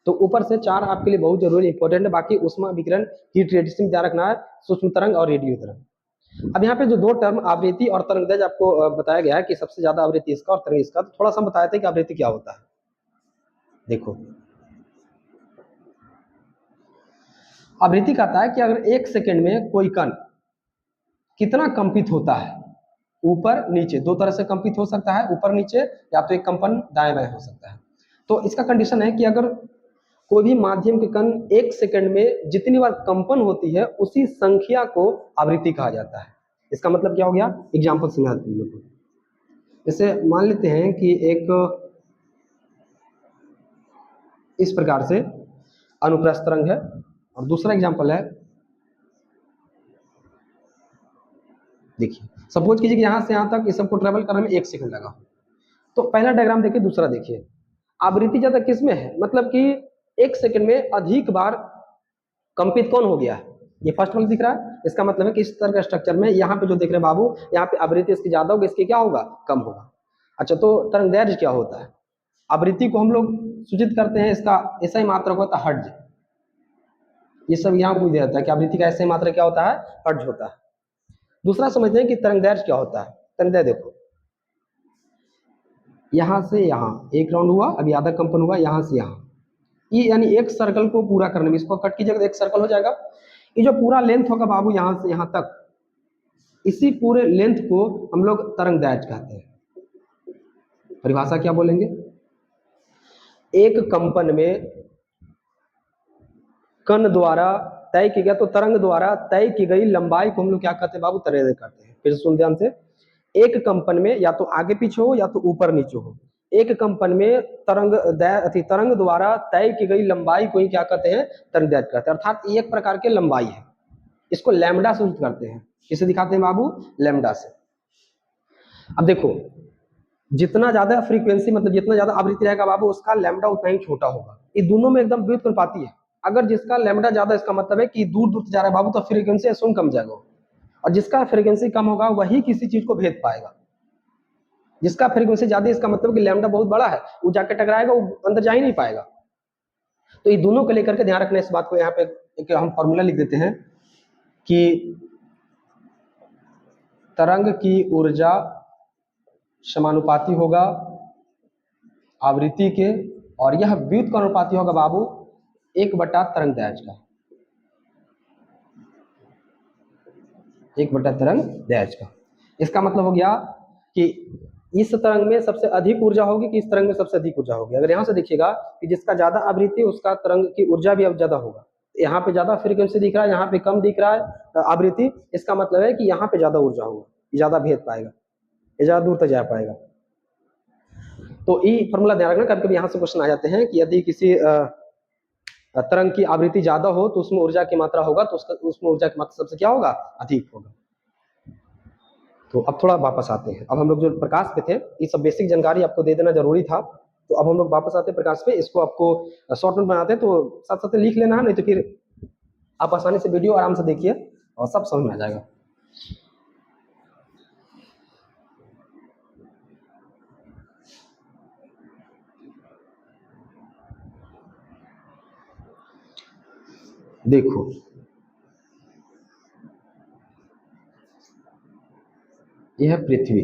तो ऊपर से 4 आपके लिए बहुत जरूरी इंपॉर्टेंट है, बाकी उष्मा विकिरण, हीट रेडिएशन ध्यान रखना है, सूक्ष्म तरंग और रेडियो तरंग। अब यहाँ पे जो 2 टर्म आवृत्ति और तरंगदैर्घ्य आपको बताया गया है कि सबसे ज्यादा आवृत्ति इसका और तरंग इसका, तो थोड़ा सा बताया था कि आवृत्ति क्या होता है। देखो, आवृत्ति कहता है कि अगर 1 सेकंड में कोई कण कितना कंपित होता है, ऊपर नीचे, 2 तरह से कंपित हो सकता है, ऊपर नीचे, या तो एक कंपन दाएं बाएं हो सकता है। तो इसका कंडीशन है कि अगर कोई भी माध्यम के कण 1 सेकंड में जितनी बार कंपन होती है, उसी संख्या को आवृत्ति कहा जाता है। इसका मतलब क्या हो गया, एग्जाम्पल समझाते हैं लोग को। जैसे मान लेते हैं कि एक इस प्रकार से अनुप्रस्थ तरंग है, और दूसरा एग्जाम्पल है, देखिए सपोज कीजिए कि यहां से यहां तक इस सबको ट्रेवल करने में 1 सेकंड लगा। तो पहला डायग्राम देखिए, दूसरा देखिए, आवृत्ति ज्यादा किसमें है, मतलब कि 1 सेकंड में अधिक बार कंपित कौन हो गया है, ये फर्स्ट वाला दिख रहा है। इसका मतलब है कि इस तरह का स्ट्रक्चर में यहाँ पे जो देख रहे हैं बाबू, यहाँ पे आवृत्ति इसकी ज्यादा होगी, इसकी क्या होगा, कम होगा। अच्छा, तो तरंगदैर्घ्य क्या होता है, आवृत्ति को हम लोग सूचित करते हैं, इसका ऐसा ही मात्रा होता है हर्ट्ज। ये सब यहाँ पूछ दिया जाता है कि आवृत्ति का ऐसा ही मात्रा क्या होता है, हर्ट्ज होता है। दूसरा समझते हैं कि तरंगदैर्घ्य क्या होता है। तरंगदैर्घ्य देखो, यहां से यहां एक राउंड हुआ, अभी आधा कंपन हुआ, यहां से यहां, ये यानी एक सर्कल को पूरा करने में, इसको कट कीजिएगा तो एक सर्कल हो जाएगा। ये जो पूरा लेंथ होगा बाबू यहां से यहां तक, इसी पूरे लेंथ को हम लोग तरंगदैर्घ्य कहते हैं। परिभाषा क्या बोलेंगे, एक कंपन में कण द्वारा तय की गया, तो तरंग द्वारा तय की गई लंबाई को हम लोग क्या कहते हैं बाबू, तरंगदैर्घ्य कहते हैं। फिर सुन ध्यान से, एक कंपन में या तो आगे पीछे हो या तो ऊपर नीचे हो, एक कंपन में तरंग द्वारा तय की गई लंबाई को ही क्या कहते हैं, तरंगदैर्घ्य कहते हैं। अर्थात एक प्रकार की लंबाई है, इसको लैम्डा से सूचित करते हैं। किसे दिखाते हैं बाबू, लैम्डा से। अब देखो, जितना ज्यादा फ्रीक्वेंसी, मतलब जितना ज्यादा आवृत्ति रहेगा बाबू, उसका लैम्डा उतना ही छोटा होगा। ये दोनों में एकदम व्युत्पन्नपाती है। अगर जिसका लैम्डा ज्यादा, इसका मतलब है कि दूर दूर जा रहा है बाबू, तो फ्रीक्वेंसी शून्य कम जाएगा, और जिसका फ्रीक्वेंसी कम होगा वही किसी चीज को भेद पाएगा। जिसका फ्रीक्वेंसी ज्यादा, इसका मतलब कि लैम्डा बहुत बड़ा है, वो जाकर टकराएगा, वो अंदर जा ही नहीं पाएगा। तो ये दोनों को लेकर के ध्यान रखना, इस बात को यहाँ पे एक हम फॉर्मूला लिख देते हैं कि तरंग की ऊर्जा समानुपाती होगा आवृत्ति के, और यह व्युत्क्रमानुपाती होगा बाबू 1/तरंगदैर्घ्य का, 1/तरंगदैर्घ्य का। इसका मतलब हो गया कि इस तरंग में सबसे अधिक ऊर्जा होगी कि इस तरंग में सबसे अधिक ऊर्जा होगी। अगर यहाँ से देखिएगा कि जिसका ज्यादा आवृत्ति, उसका तरंग की ऊर्जा भी अब ज्यादा होगा। यहाँ पे ज्यादा फ्रीक्वेंसी दिख रहा है, यहाँ पे कम दिख रहा है आवृत्ति, इसका मतलब है कि यहाँ पे ज्यादा ऊर्जा होगा, ज्यादा भेद पाएगा, ये ज्यादा दूर तक जा पाएगा। तो ये फॉर्मूला ध्यान रखना, कभी कभी यहाँ से क्वेश्चन आ जाते हैं कि यदि किसी तरंग की आवृत्ति ज्यादा हो तो उसमें ऊर्जा की मात्रा होगा, तो उसमें ऊर्जा की मात्रा सबसे क्या होगा, अधिक होगा। तो अब थोड़ा वापस आते हैं, अब हम लोग जो प्रकाश पे थे, ये सब बेसिक जानकारी आपको दे देना जरूरी था। तो अब हम लोग वापस आते हैं प्रकाश पे, इसको आपको शॉर्ट नोट बनाते हैं, तो साथ साथ लिख लेना है, नहीं तो फिर आप आसानी से वीडियो आराम से देखिए और सब समझ में आ जाएगा। देखो यह है पृथ्वी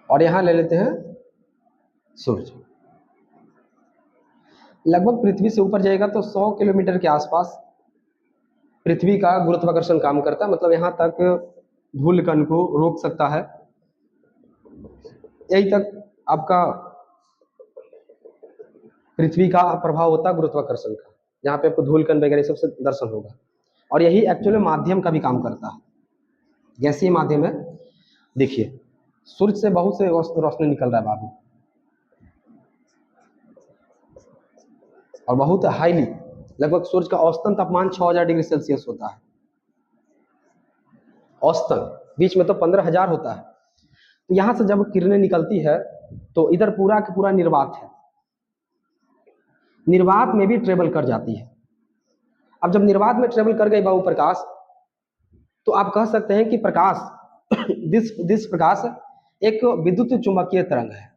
और यहाँ ले लेते हैं सूर्य। लगभग पृथ्वी से ऊपर जाएगा तो 100 किलोमीटर के आसपास पृथ्वी का गुरुत्वाकर्षण काम करता है, मतलब यहाँ तक धूल कण को रोक सकता है, यही तक आपका पृथ्वी का प्रभाव होता है गुरुत्वाकर्षण का, जहाँ पे आपको धूल कण वगैरह सबसे दर्शन होगा। और यही एक्चुअली माध्यम का भी काम करता है, गैसीय माध्यम है। देखिए सूर्य से बहुत से रोशनी निकल रहा है बाबू, और बहुत हाईली, लगभग सूर्य का औसतन तापमान 6000 डिग्री सेल्सियस होता है, औसतन, बीच में तो 15000 होता है। तो यहाँ से जब किरणें निकलती है तो इधर पूरा का पूरा निर्वात है, निर्वात में भी ट्रेवल कर जाती है। अब जब निर्वात में ट्रेवल कर गई बाबू प्रकाश, तो आप कह सकते हैं कि प्रकाश दिस प्रकाश एक विद्युत चुंबकीय तरंग है।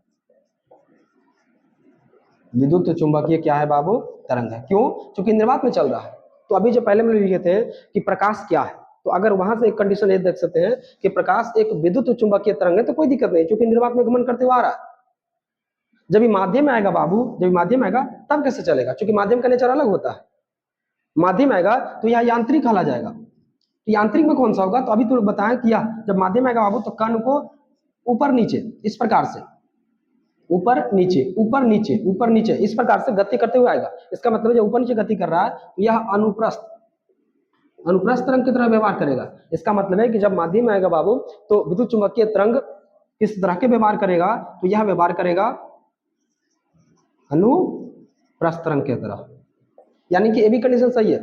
विद्युत चुंबकीय क्या है बाबू? तरंग है। क्यों? क्योंकि निर्वात में चल रहा है। तो अभी जो पहले में लिखे थे कि प्रकाश क्या है, तो अगर वहां से एक कंडीशन ये देख सकते हैं कि प्रकाश एक विद्युत चुंबकीय तरंग है, तो कोई दिक्कत नहीं, क्योंकि निर्वात में गमन करते हुए आ रहा है। जब ये माध्यम में आएगा बाबू, जब माध्यम आएगा तब कैसे चलेगा? क्योंकि माध्यम का नेचर अलग होता है। माध्यम आएगा तो यह यांत्रिक कहला जाएगा। तो यांत्रिक में कौन सा होगा? तो अभी तो बताएं कि यह जब माध्यम आएगा बाबू, तो कण को ऊपर नीचे इस प्रकार से, ऊपर नीचे ऊपर नीचे ऊपर नीचे इस प्रकार से गति करते हुए आएगा। इसका मतलब जब ऊपर नीचे गति कर रहा है तो यह अनुप्रस्थ तरंग की तरह व्यवहार करेगा। इसका मतलब है कि जब माध्यम आएगा बाबू, तो विद्युत चुंबकीय तरंग किस तरह के व्यवहार करेगा? तो यह व्यवहार करेगा अनुप्रस्थ तरंग की तरह, यानी कि ये भी कंडीशन सही है।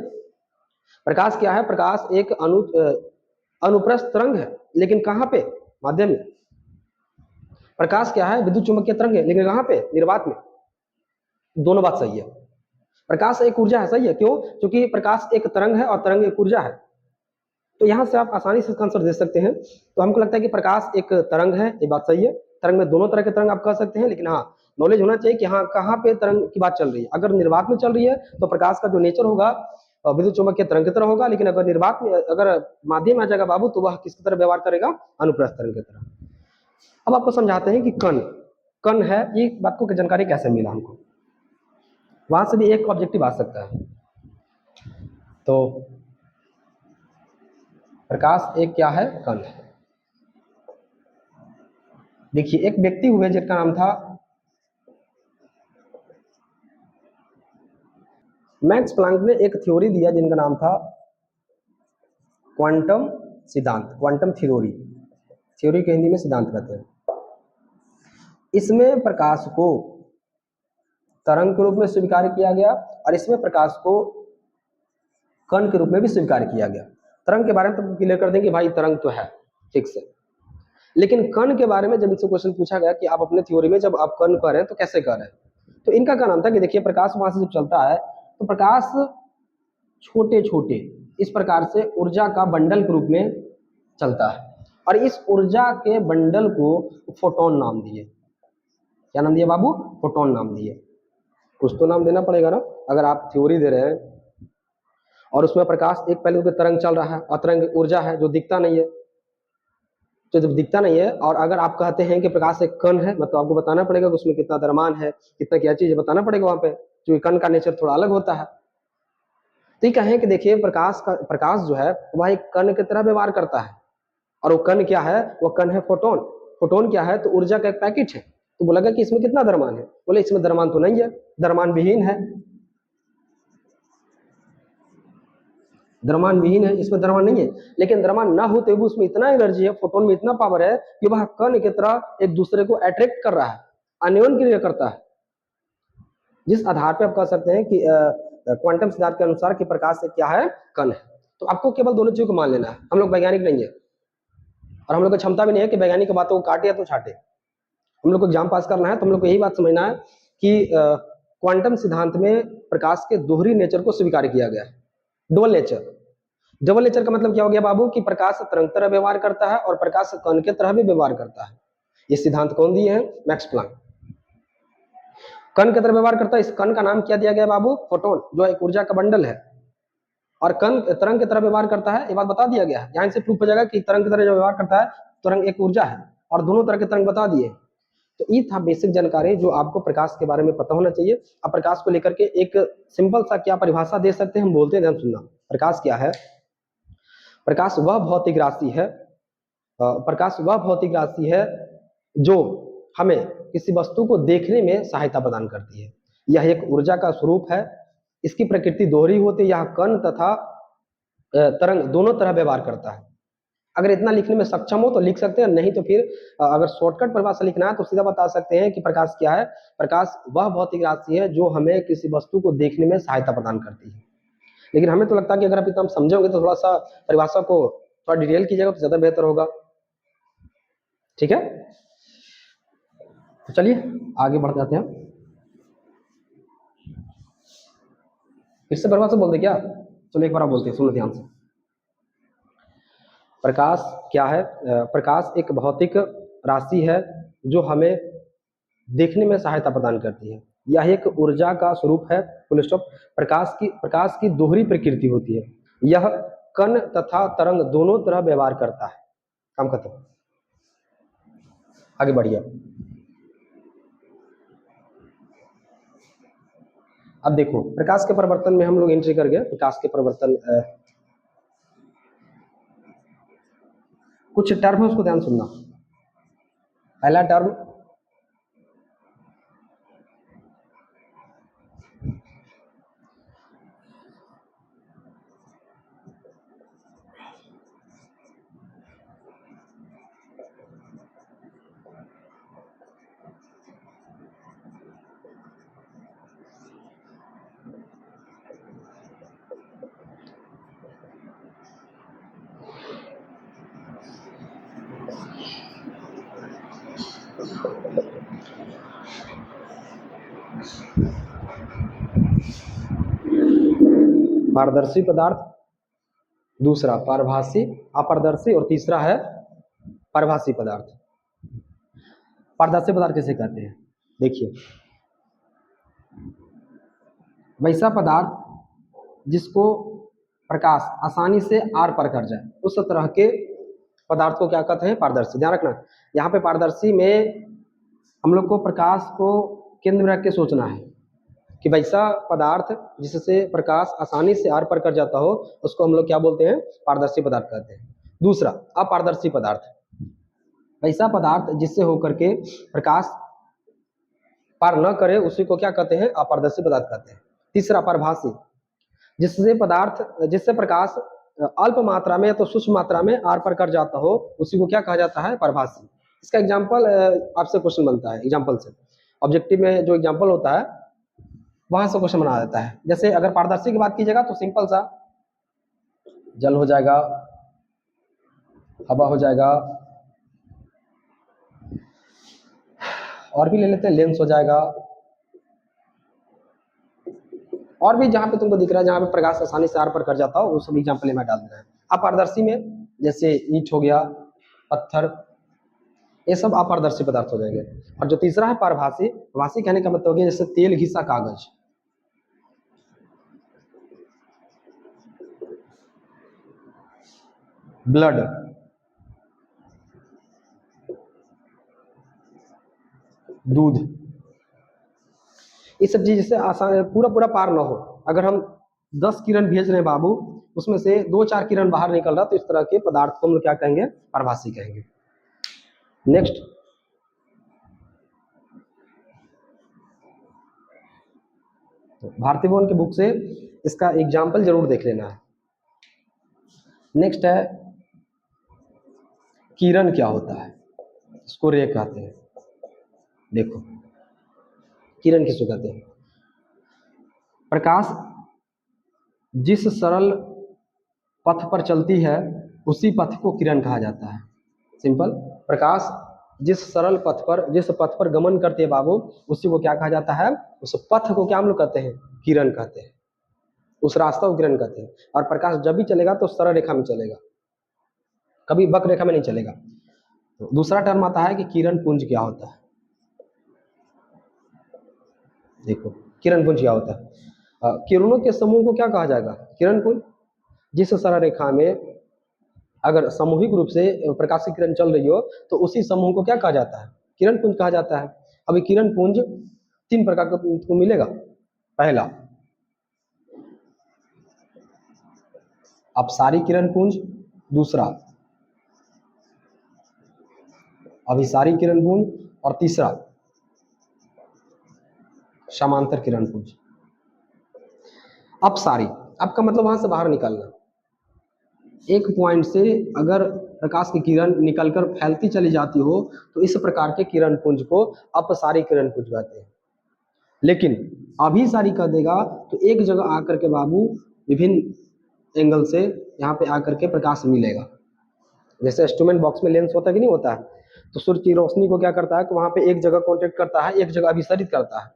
प्रकाश क्या है? प्रकाश एक अनुप्रस्थ तरंग है, लेकिन कहां पे? माध्यम में। प्रकाश क्या है? विद्युत चुंबकीय तरंग है, लेकिन कहां पे? निर्वात में। दोनों बात सही है। प्रकाश एक ऊर्जा है, सही है। क्यों? क्योंकि प्रकाश एक तरंग है और तरंग एक ऊर्जा है। तो यहां से आप आसानी से इसका आंसर दे सकते हैं। तो हमको लगता है कि प्रकाश एक तरंग है, ये बात सही है। तरंग में दोनों तरह के तरंग आप कह सकते हैं, लेकिन हाँ नॉलेज होना चाहिए कि हाँ कहाँ पे तरंग की बात चल रही है। अगर निर्वात में चल रही है तो प्रकाश का जो नेचर होगा विद्युत चुंबकीय तरंग की तरह होगा, लेकिन अगर निर्वात में, अगर माध्यम आ जाएगा बाबू, तो वह किसकी तरह व्यवहार करेगा? अनुप्रस्थ तरंग की तरह। अब आपको समझाते हैं कि कण है, ये बात को जानकारी कैसे मिला हमको। वहां से भी एक ऑब्जेक्टिव आ सकता है। तो प्रकाश एक क्या है? कण है। देखिए एक व्यक्ति हुए जिनका नाम था मैक्स प्लांक ने एक थ्योरी दिया जिनका नाम था क्वांटम सिद्धांत, क्वांटम थ्योरी। थ्योरी के हिंदी में सिद्धांत कहते हैं। इसमें प्रकाश को तरंग के रूप में स्वीकार किया गया और इसमें प्रकाश को कण के रूप में भी स्वीकार किया गया। तरंग के बारे में तो क्लियर कर देंगे भाई, तरंग तो है ठीक से, लेकिन कण के बारे में जब इससे क्वेश्चन पूछा गया कि आप अपने थ्योरी में जब आप कण कर रहे हैं तो कैसे कर रहे हैं, तो इनका क्या नाम था कि देखिए प्रकाश वहां से जब चलता है तो प्रकाश छोटे छोटे इस प्रकार से ऊर्जा का बंडल के रूप में चलता है, और इस ऊर्जा के बंडल को फोटोन नाम दिए। क्या नाम दिया बाबू? फोटोन नाम दिए। कुछ तो नाम देना पड़ेगा ना, अगर आप थ्योरी दे रहे हैं और उसमें प्रकाश एक पहले तो तरंग चल रहा है और तरंग ऊर्जा है जो दिखता नहीं है, तो जब दिखता नहीं है और अगर आप कहते हैं कि प्रकाश एक कण है, मतलब आपको बताना पड़ेगा कि उसमें कितना द्रव्यमान है, कितना क्या चीज बताना पड़ेगा वहां पे, क्योंकि कण का नेचर थोड़ा अलग होता है। तो ये कहें कि देखिए प्रकाश जो है वह एक कण की तरह व्यवहार करता है, और वो कण क्या है? वो कण है फोटोन। फोटोन क्या है? तो ऊर्जा का एक पैकेट है। तो बोला गया कि इसमें कितना द्रव्यमान है? बोले इसमें द्रव्यमान तो नहीं है, द्रव्यमान विहीन है, द्रव्यमान विहीन है, इसमें द्रव्यमान नहीं है। लेकिन द्रव्यमान ना होते हुए उसमें इतना एनर्जी है, फोटोन में इतना पावर है कि वह कण की तरह एक दूसरे को अट्रैक्ट कर रहा है, आनयन क्रिया करता है, जिस आधार पर आप कह सकते हैं कि क्वांटम सिद्धांत के अनुसार कि प्रकाश से क्या है? कण है। तो आपको केवल दोनों चीजों को मान लेना है। हम लोग वैज्ञानिक नहीं है और हम लोग की क्षमता भी नहीं है कि वैज्ञानिक की बातों को काटे या तो छाटे। हम लोग को एग्जाम पास करना है, तो हम लोग को यही बात समझना है कि क्वांटम सिद्धांत में प्रकाश के दोहरी नेचर को स्वीकार किया गया है, डबल नेचर। डबल नेचर का मतलब क्या हो गया बाबू कि प्रकाश तरंग तरह व्यवहार करता है और प्रकाश कण के तरह भी व्यवहार करता है। ये सिद्धांत कौन दिए हैं? Max Planck. कण की तरह व्यवहार करता है, इस कण का नाम क्या दिया गया बाबू? फोटोन, जो एक ऊर्जा का बंडल है। और कण तरंग की तरह व्यवहार करता है, ये बात बता दिया गया है। यहाँ से प्रूफ हो जाएगा कि तरंग की तरह जो व्यवहार करता है, तरंग एक ऊर्जा है और दोनों तरह के तरंग बता दिए। तो ये था बेसिक जानकारी जो आपको प्रकाश के बारे में पता होना चाहिए। अब प्रकाश को लेकर के एक सिंपल सा क्या परिभाषा दे सकते हैं, हम बोलते हैं, ध्यान सुनना। प्रकाश क्या है? प्रकाश वह भौतिक राशि है, प्रकाश वह भौतिक राशि है जो हमें किसी वस्तु को देखने में सहायता प्रदान करती है। यह एक ऊर्जा का स्वरूप है, इसकी प्रकृति दोहरी होती है, यह कण तथा तरंग दोनों तरह व्यवहार करता है। अगर इतना लिखने में सक्षम हो तो लिख सकते हैं, नहीं तो फिर अगर शॉर्टकट परिभाषा लिखना है तो सीधा बता सकते हैं कि प्रकाश क्या है? प्रकाश वह भौतिक राशि है जो हमें किसी वस्तु को देखने में सहायता प्रदान करती है। लेकिन हमें तो लगता है कि अगर आप इतना समझोगे तो थोड़ा सा परिभाषा को थोड़ा डिटेल कीजिएगा तो ज्यादा बेहतर होगा। ठीक है, तो चलिए आगे बढ़ जाते हैं। फिर से परिभाषा बोल दे क्या? चलो एक बार बोलते हैं, सुनो ध्यान से। प्रकाश क्या है? प्रकाश एक भौतिक राशि है जो हमें देखने में सहायता प्रदान करती है। यह एक ऊर्जा का स्वरूप है, फुल स्टॉप। प्रकाश की दोहरी प्रकृति होती है, यह कण तथा तरंग दोनों तरह व्यवहार करता है। काम खत्म, आगे बढ़िए। अब देखो प्रकाश के परिवर्तन में हम लोग एंट्री कर गए। प्रकाश के परिवर्तन कुछ टर्म है, उसको ध्यान सुनना। पहला टर्म पारदर्शी पदार्थ, दूसरा पारभासी, अपारदर्शी, और तीसरा है पारभासी पदार्थ। पारदर्शी पदार्थ किसे कहते हैं? देखिए, वैसा पदार्थ जिसको प्रकाश आसानी से आर पार कर जाए, उस तरह के पदार्थ को क्या कहते हैं? पारदर्शी। ध्यान रखना, यहाँ पे पारदर्शी में हम लोग को प्रकाश को केंद्र में रख के सोचना है कि वैसा पदार्थ जिससे प्रकाश आसानी से आर पार कर जाता हो, उसको हम लोग क्या बोलते हैं? पारदर्शी पदार्थ कहते हैं। दूसरा अपारदर्शी पदार्थ, वैसा पदार्थ जिससे होकर के प्रकाश पार न करे, उसी को क्या कहते हैं? अपारदर्शी पदार्थ कहते हैं। तीसरा पारभासी, जिससे प्रकाश अल्प मात्रा में तो सूक्ष्म मात्रा में आर पार कर जाता हो, उसी को क्या कहा जाता है? पारभासी। इसका एग्जाम्पल आपसे क्वेश्चन बनता है, एग्जाम्पल से ऑब्जेक्टिव में जो एग्जाम्पल होता है वहां से क्वेश्चन बना देता है। जैसे अगर पारदर्शी की बात कीजिएगा तो सिंपल सा जल हो जाएगा, हवा हो जाएगा, और भी ले लेते हैं, लेंस हो जाएगा, और भी जहां पे तुमको दिख रहा है जहां पे प्रकाश आसानी से आर पार कर जाता हो, वो सब एग्जाम्पल में डाल देना है। अपारदर्शी में जैसे ईंट हो गया, पत्थर, ये सब अपारदर्शी पदार्थ हो जाएंगे। और जो तीसरा है पारभासी, भासी कहने का मतलब हो गया जैसे तेल, घिसा, कागज। ब्लड, दूध, ये सब चीज जैसे आसान पूरा पूरा पार ना हो। अगर हम 10 किरण भेज रहे हैं बाबू, उसमें से 2-4 किरण बाहर निकल रहा, तो इस तरह के पदार्थ को हम लोग क्या कहेंगे? पारभासी कहेंगे। नेक्स्ट, भारतीय भवन की बुक से इसका एग्जाम्पल जरूर देख लेना है। नेक्स्ट है किरण क्या होता है? इसको रे कहते हैं। देखो किरण किसको कहते हैं? प्रकाश जिस सरल पथ पर चलती है उसी पथ को किरण कहा जाता है। सिंपल, प्रकाश जिस सरल पथ पर, जिस पथ पर गमन करते हैं बाबू, उसी को क्या कहा जाता है? उस पथ को क्या हम लोग कहते हैं? किरण कहते हैं। उस रास्ता को किरण कहते हैं। और प्रकाश जब भी चलेगा तो सरल रेखा में चलेगा, कभी वक्र रेखा में नहीं चलेगा। तो दूसरा टर्म आता है कि किरण पुंज क्या होता है। देखो किरण पुंज क्या होता है। किरणों के समूह को क्या कहा जाएगा? किरण पुंज। जिस सरल रेखा में अगर सामूहिक रूप से प्रकाश की किरण चल रही हो तो उसी समूह को क्या कहा जाता है? किरण पुंज कहा जाता है। अभी किरण पुंज 3 प्रकार का तुमको मिलेगा। पहला अपसारी किरण पुंज, दूसरा अभिसारी किरण पुंज, और तीसरा समांतर किरण पुंज। अपसारी, आपका मतलब वहां से बाहर निकलना। एक पॉइंट से अगर प्रकाश की किरण निकलकर फैलती चली जाती हो तो इस प्रकार के किरण पुंज को अपसारी किरण पुंज कहते हैं। लेकिन अभिसारी कर देगा तो एक जगह आकर के बाबू विभिन्न एंगल से यहाँ पे आकर के प्रकाश मिलेगा। जैसे इंस्ट्रूमेंट बॉक्स में लेंस होता है कि नहीं होता है, तो सूर्य की रोशनी को क्या करता है कि वहाँ पे एक जगह कॉन्टेक्ट करता है, एक जगह अभिसारित करता है,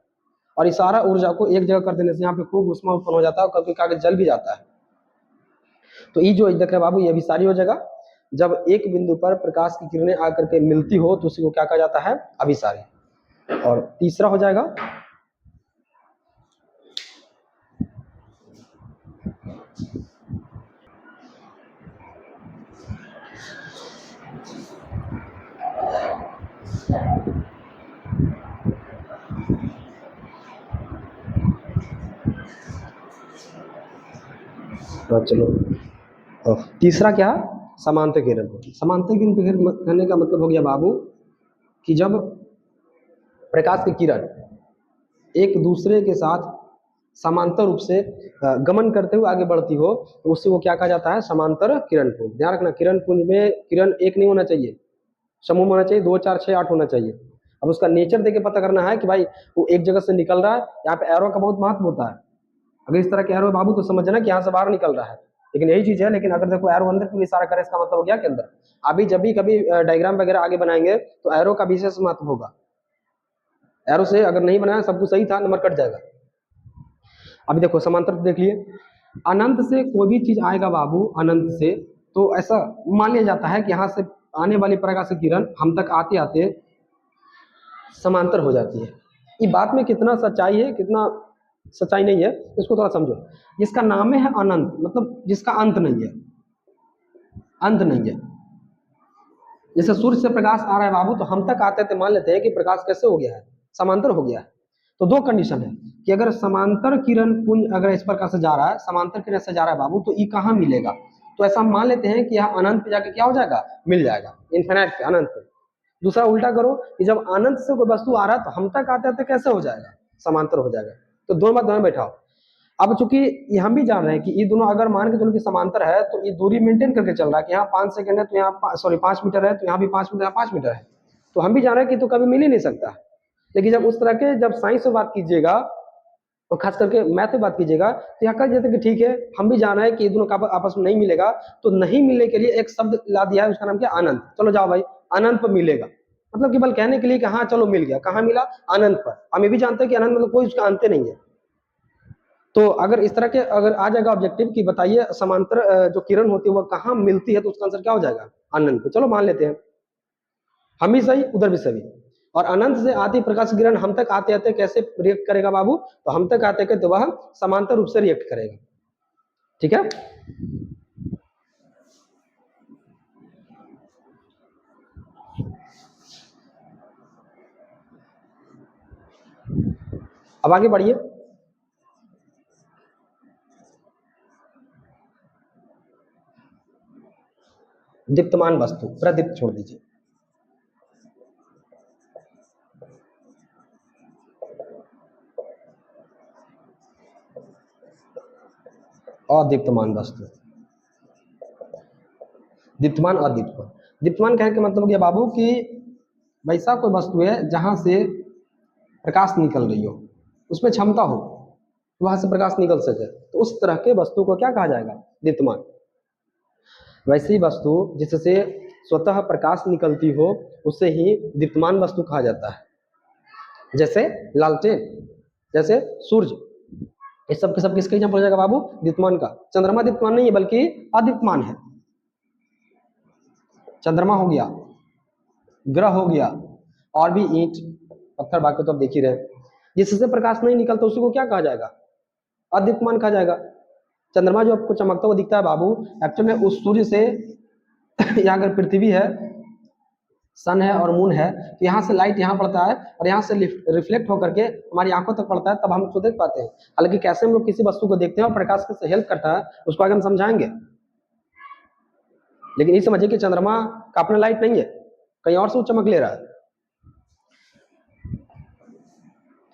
और इस सारा ऊर्जा को एक जगह कर देने से यहाँ पे खूब उष्मा उत्पन्न हो जाता है और कभी कागज जल भी जाता है। तो ये जो देख रहे बाबू, ये अभिसारी हो जाएगा। जब एक बिंदु पर प्रकाश की किरणें आकर के मिलती हो तो उसी को क्या कहा जाता है? अभिसारी। और तीसरा हो जाएगा तो चलो, तो तीसरा क्या? समांतर किरण। समांतर किरण कहने का मतलब हो गया बाबू कि जब प्रकाश की किरण एक दूसरे के साथ समांतर रूप से गमन करते हुए आगे बढ़ती हो तो उसी को क्या कहा जाता है? समांतर किरण पुंज। ध्यान रखना, किरण पुंज में किरण एक नहीं होना चाहिए, समूह में होना चाहिए, 2 4 6 8 होना चाहिए। अब उसका नेचर देके पता करना है कि भाई वो एक जगह से निकल रहा है। यहाँ पे एरो का बहुत महत्व होता है। अगर इस तरह के एरो बाबू तो समझना कि यहाँ से बाहर निकल रहा है, लेकिन यही चीज है। लेकिन अगर देखो एरो अंदर की इशारा करे, इसका मतलब हो गया के अंदर। अभी जब भी कभी डायग्राम वगैरह आगे बनाएंगे तो एरो का विशेष महत्व होगा। एरो से अगर नहीं बनाया, सब कुछ सही था, नंबर कट जाएगा। अभी देखो समांतर देख लिए, अनंत से कोई भी चीज आएगा बाबू, अनंत से, तो ऐसा मान लिया जाता है कि यहाँ से आने वाली प्रकाश की किरण हम तक आते आते समांतर हो जाती है। ये बात में कितना सच्चाई है, कितना सच्चाई नहीं है, इसको थोड़ा समझो। जिसका नाम है अनंत, मतलब जिसका अंत नहीं है, अंत नहीं है। जैसे सूर्य से प्रकाश आ रहा है बाबू, तो हम तक आते थे, मान लेते हैं कि प्रकाश कैसे हो गया है? समांतर हो गया है। तो 2 कंडीशन है कि अगर समांतर किरण पुंज अगर इस प्रकार से जा रहा है, समांतर किरण से जा रहा है बाबू, तो ये कहाँ मिलेगा? तो ऐसा हम मान लेते हैं कि यहाँ अनंत पे जाके क्या हो जाएगा? मिल जाएगा, इन्फिनाइट पे, अनंत पे। दूसरा उल्टा करो कि जब अनंत से कोई वस्तु आ रहा है तो हम तक आते आते कैसे हो जाएगा? समांतर हो जाएगा। तो दोनों बात दोनों बैठाओ। अब चूंकि ये हम भी जान रहे हैं कि ये दोनों अगर मान के चलो कि समांतर है तो ये दूरी मेंटेन करके चल रहा है कि यहाँ 5 सेकंड है तो यहाँ सॉरी 5 मीटर है तो यहाँ भी 5 मीटर, यहाँ 5 मीटर है। तो हम भी जान रहे हैं कि तो कभी मिल ही नहीं सकता। लेकिन जब उस तरह के जब साइंस से बात कीजिएगा और खास करके मैथ में बात कीजिएगा तो यहाँ कह देते कि ठीक है, हम भी जान रहे हैं कि ये दोनों का आपस में नहीं मिलेगा, तो नहीं मिलने के लिए एक शब्द ला दिया है, उसका नाम क्या? अनंत। चलो जाओ भाई, अनंत पर मिलेगा, मतलब केवल कहने के लिए कि हाँ चलो मिल गया। कहाँ मिला? अनंत पर। हम ये भी जानते हैं कि अनंत मतलब कोई उसका अंत नहीं है। तो अगर इस तरह के अगर आ जाएगा ऑब्जेक्टिव कि बताइए समांतर जो किरण होती है वह कहाँ मिलती है, तो उसका आंसर क्या हो जाएगा? अनंत पे। चलो मान लेते हैं, हम भी सही उधर भी सही। और अनंत से आती प्रकाश किरण हम तक आते आते कैसे रिएक्ट करेगा बाबू? तो हम तक आते तो वह समांतर रूप से रिएक्ट करेगा। ठीक है, अब आगे बढ़िए। दीप्तमान वस्तु, प्रदीप्त छोड़ दीजिए। अदीप्तमान वस्तु, दीप्तमान अदीप्तमान। दीप्तमान कहने का मतलब हो गया बाबू कि वैसा कोई वस्तु है जहां से प्रकाश निकल रही हो, उसमें क्षमता हो, वहां से प्रकाश निकल सके, तो उस तरह के वस्तु को क्या कहा जाएगा? दीप्तमान। वैसी वस्तु जिससे स्वतः प्रकाश निकलती हो उसे ही दीप्तमान वस्तु कहा जाता है। जैसे लालटेन, जैसे सूर्य, ये सब के सब किसका एग्जाम्पल हो जाएगा बाबू? दीप्तमान का। चंद्रमा दीप्तमान नहीं है बल्कि अदीप्तमान है। चंद्रमा हो गया, ग्रह हो गया, और भी ईंट पत्थर बाकी तो आप देख ही रहे। जिससे प्रकाश नहीं निकलता उसी को क्या कहा जाएगा? अदीप्तमान कहा जाएगा। चंद्रमा जो आपको चमकता हुआ दिखता है बाबू, एक्चुअल में उस सूर्य से यहाँ अगर पृथ्वी है, सन है और मून है, तो यहाँ से लाइट यहाँ पड़ता है और यहाँ से रिफ्लेक्ट होकर के हमारी आंखों तक पड़ता है, तब हम उसको देख पाते हैं। हालांकि कैसे हम लोग किसी वस्तु को देखते हैं और प्रकाश कैसे हेल्प करता है उसको आगे हम समझाएंगे। लेकिन ये समझिए कि चंद्रमा का अपना लाइट नहीं है, कहीं और से वो चमक ले रहा है।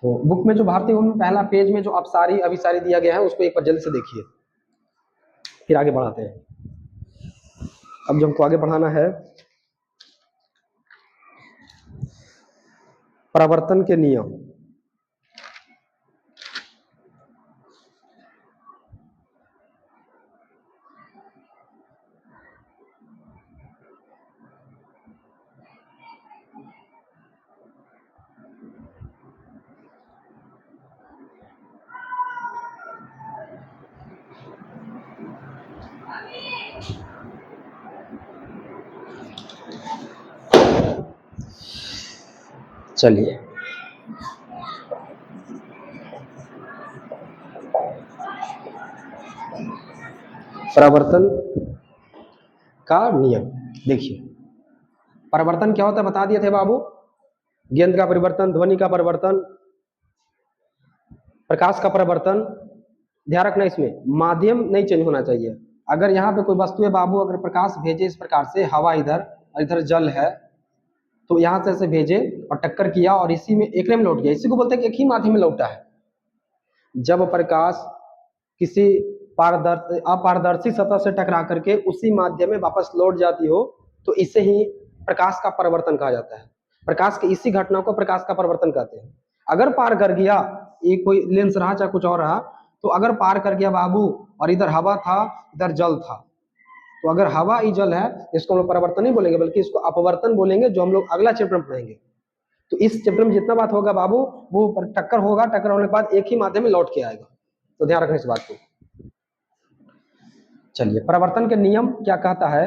तो बुक में जो भारतीय होम पहला पेज में जो अपसारी अभिसारी दिया गया है उसको एक बार जल्दी से देखिए, फिर आगे बढ़ाते हैं। अब जो हमको आगे बढ़ाना है, परावर्तन के नियम। चलिए, परावर्तन का नियम देखिए। परावर्तन क्या होता है बता दिए थे बाबू। गेंद का परिवर्तन, ध्वनि का परिवर्तन, प्रकाश का परिवर्तन। ध्यान रखना इसमें माध्यम नहीं चेंज होना चाहिए। अगर यहाँ पे कोई वस्तु है बाबू, अगर प्रकाश भेजे इस प्रकार से, हवा इधर और इधर जल है, तो यहाँ से ऐसे भेजे और टक्कर किया और इसी में एक में लौट गया, इसी को बोलते हैं कि एक ही माध्यम में लौटा है। जब प्रकाश किसी अपारदर्शी सतह से टकरा करके उसी माध्यम में वापस लौट जाती हो तो इसे ही प्रकाश का परिवर्तन कहा जाता है। प्रकाश की इसी घटना को प्रकाश का परिवर्तन कहते हैं। अगर पार कर गया, ये कोई लेंस रहा चाहे कुछ और रहा, तो अगर पार कर गया बाबू और इधर हवा था इधर जल था, तो अगर हवा ही जल है इसको हम लोग परिवर्तन नहीं बोलेंगे बल्कि इसको अपवर्तन बोलेंगे, जो हम लोग अगला चैप्टर में पढ़ेंगे। तो इस चैप्टर में जितना बात होगा बाबू वो टक्कर होगा, टक्कर होने के बाद एक ही माध्यम में लौट के आएगा, तो ध्यान रखना इस बात को। चलिए, परावर्तन के नियम क्या कहता है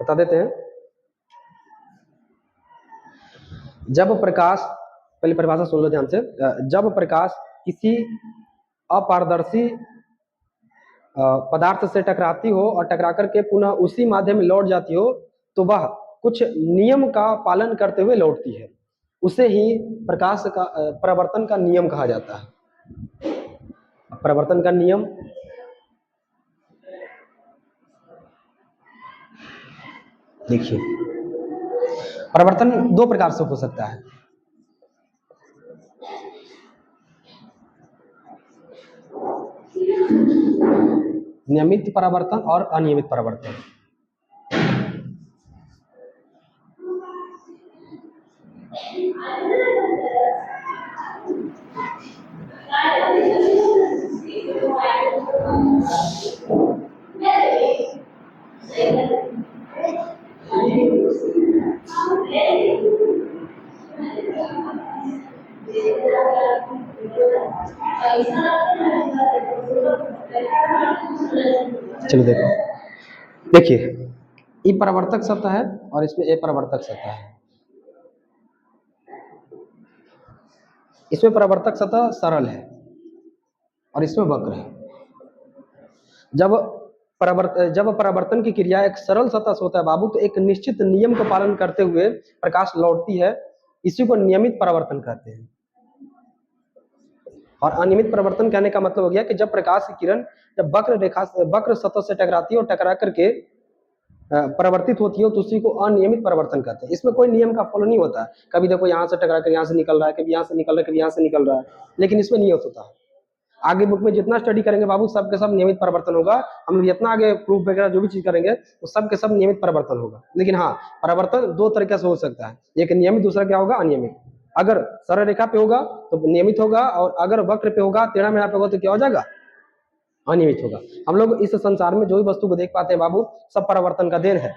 बता देते हैं। जब प्रकाश, पहले परिभाषा सुन लो ध्यान से। जब प्रकाश किसी अपारदर्शी पदार्थ से टकराती हो और टकरा करके पुनः उसी माध्यम में लौट जाती हो तो वह कुछ नियम का पालन करते हुए लौटती है, उसे ही प्रकाश का परावर्तन का नियम कहा जाता है। परावर्तन का नियम देखिए, परावर्तन दो प्रकार से हो सकता है। नियमित परावर्तन और अनियमित परावर्तन। चलो देखो, देखिए ये परावर्तक सतह है और इसमें ये परावर्तक सतह है। इसमें परावर्तक सतह सरल है और इसमें वक्र है। जब परावर्तन की क्रिया एक सरल सतह से होता है बाबू, तो एक निश्चित नियम का पालन करते हुए प्रकाश लौटती है, इसी को नियमित परावर्तन कहते हैं। और अनियमित परावर्तन कहने का मतलब हो गया कि जब प्रकाश की किरण जब वक्र सतह से टकराती है और टकरा करके परावर्तित होती है तो उसी को अनियमित परावर्तन कहते हैं। इसमें कोई नियम का फॉलो नहीं होता है, कभी देखो यहाँ से टकरा कर यहाँ से निकल रहा है, कभी यहाँ से निकल रहा है, कभी यहाँ से निकल रहा है, लेकिन इसमें नहीं होता है। आगे बुक में जितना स्टडी करेंगे बाबू सब के सब नियमित परिवर्तन होगा। हम लोग जितना आगे प्रूफ वगैरह जो भी चीज करेंगे वो सब के सब नियमित परिवर्तन होगा। लेकिन हाँ, परिवर्तन दो तरीके से हो सकता है, एक नियमित, दूसरा क्या होगा अनियमित। अगर सरल रेखा पे होगा तो नियमित होगा और अगर वक्र पे होगा, टेढ़ा मेढ़ा पे होगा तो क्या हो जाएगा अनियमित होगा। हम लोग इस संसार में जो भी वस्तु को देख पाते हैं बाबू सब परिवर्तन का देन है।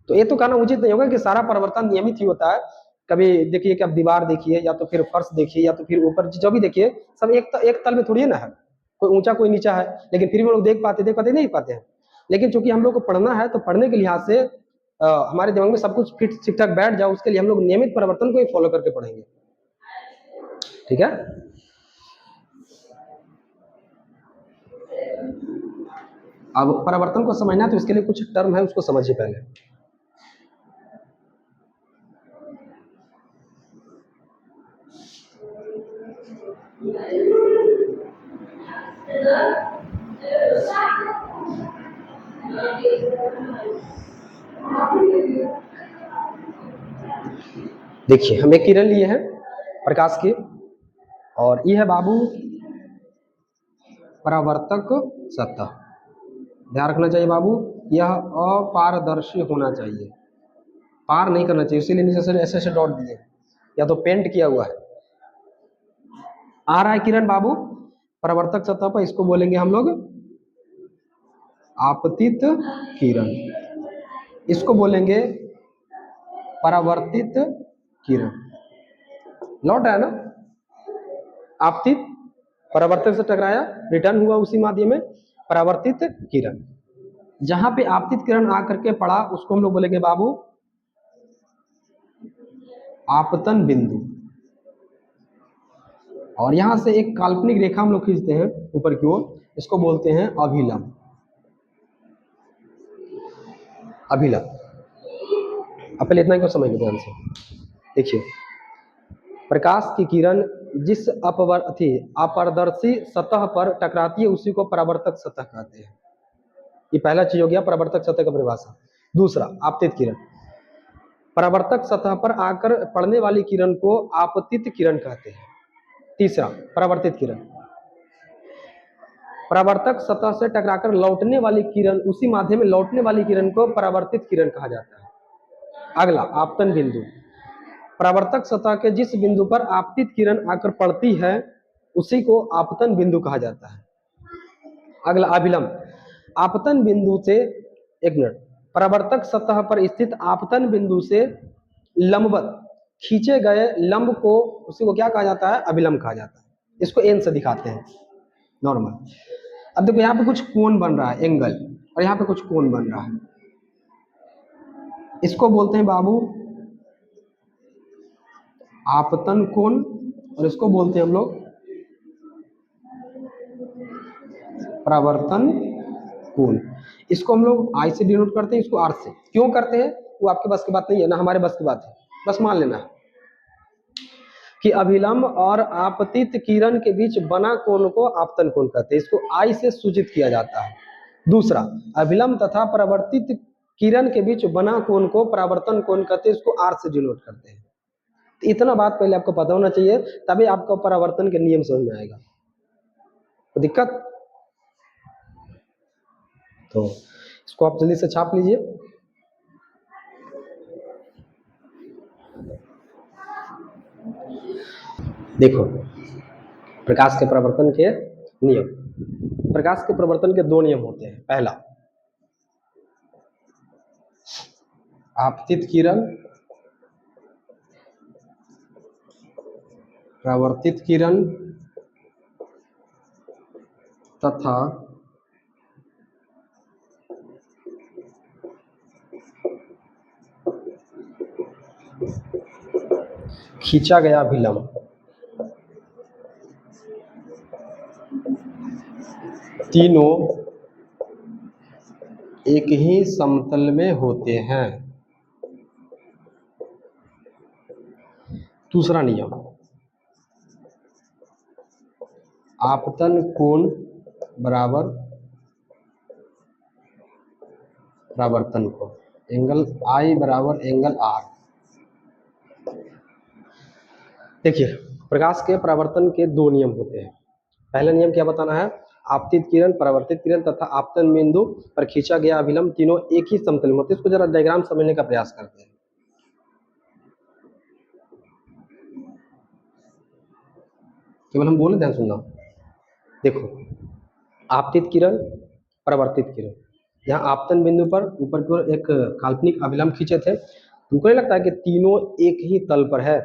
तो ये तो कहना उचित नहीं होगा कि सारा परिवर्तन नियमित ही होता है। कभी देखिए कि अब दीवार देखिए या तो फिर फर्श देखिए या तो फिर ऊपर जो भी देखिए, सब एक तल में थोड़ी ना है, कोई ऊंचा कोई नीचा है, लेकिन फिर भी हम लोग देख पाते नहीं पाते हैं। लेकिन चूंकि हम लोग को पढ़ना है तो पढ़ने के लिहाज से हमारे दिमाग में सब कुछ फिट ठीक ठाक बैठ जाए, उसके लिए हम लोग नियमित परिवर्तन को ही फॉलो करके पढ़ेंगे। ठीक है, अब परिवर्तन को समझना है तो इसके लिए कुछ टर्म है, उसको समझिए पहले। देखिए हम एक किरण लिए हैं प्रकाश की, और ये है बाबू परावर्तक सतह। ध्यान रखना चाहिए बाबू, यह अपारदर्शी होना चाहिए, पार नहीं करना चाहिए, इसीलिए नीचे से ऐसे डॉट दिए या तो पेंट किया हुआ है। आ रहा है किरण बाबू परावर्तक सतह पर, इसको बोलेंगे हम लोग आपतित किरण, इसको बोलेंगे परावर्तित किरण। लौट आया ना, आपतित परावर्तक से टकराया, रिटर्न हुआ उसी माध्यम में परावर्तित किरण। जहां पे आपतित किरण आकर के पड़ा उसको हम लोग बोलेंगे बाबू आपतन बिंदु। और यहां से एक काल्पनिक रेखा हम लोग खींचते हैं ऊपर की ओर, इसको बोलते हैं अभिलंब। अभिलंब, अब पहले इतना ही समझ लो ध्यान से। देखिए प्रकाश की किरण जिस अपारदर्शी सतह पर टकराती है उसी को परावर्तक सतह कहते हैं। ये पहला चीज हो गया परावर्तक सतह का परिभाषा। दूसरा आपतित किरण, परावर्तक सतह पर आकर पड़ने वाली किरण को आपतित किरण कहते हैं। तीसरा परावर्तित किरण, परावर्तक सतह से टकराकर लौटने वाली किरण, उसी माध्यम में लौटने वाली किरण को परावर्तित किरण कहा जाता है। अगला आपतन बिंदु, परावर्तक सतह के जिस बिंदु पर आपतित किरण आकर पड़ती है उसी को आपतन बिंदु कहा जाता है। अगला अभिलंब, आपतन बिंदु से, एक मिनट, परावर्तक सतह पर स्थित आपतन बिंदु से लंबवत खींचे गए लंब को, उसी को क्या कहा जाता है, अभिलंब कहा जाता है। इसको एन से दिखाते हैं नॉर्मल। अब देखो यहाँ पे कुछ कोण बन रहा है, एंगल, और यहाँ पे कुछ कोण बन रहा है, इसको बोलते हैं बाबू आपतन कोण, और इसको बोलते हैं हम लोग परावर्तन कोण। इसको हम लोग आई से डिनोट करते हैं, इसको आर से। क्यों करते हैं वो आपके बस की बात नहीं है ना, हमारे बस की बात है, बस मान लेना कि अभिलंब और आपतित किरण के बीच बना कोण को आपतन कोण कहते हैं, इसको आई से सूचित किया जाता है। दूसरा, अभिलंब तथा परावर्तित किरण के बीच बना कोण को परावर्तन कोण कहते हैं, इसको आर से डिनोट करते हैं। तो इतना बात पहले आपको पता होना चाहिए, तभी आपको परावर्तन के नियम समझ में आएगा। तो दिक्कत, तो इसको आप जल्दी से छाप लीजिए। देखो प्रकाश के परावर्तन के नियम, प्रकाश के परावर्तन के दो नियम होते हैं। पहला, आपतित किरण परावर्तित किरण तथा खींचा गया अभिलंब, तीनों एक ही समतल में होते हैं। दूसरा नियम, आपतन कोण बराबर परावर्तन कोण, एंगल आई बराबर एंगल आर। देखिए प्रकाश के परावर्तन के दो नियम होते हैं। पहला नियम क्या बताना है, आपतित किरण परावर्तित किरण तथा आपतन बिंदु पर खींचा गया अभिलंब तीनों एक ही समतल में होते हैं। इसको जरा डायग्राम समझने का प्रयास करते हैं। केवल हम बोले, ध्यान सुनना। देखो आपतित किरण परावर्तित किरण, यहाँ आपतन बिंदु पर ऊपर की ओर एक काल्पनिक अभिलंब खींचे थे। तुमको नहीं लगता है कि तीनों एक ही तल पर है?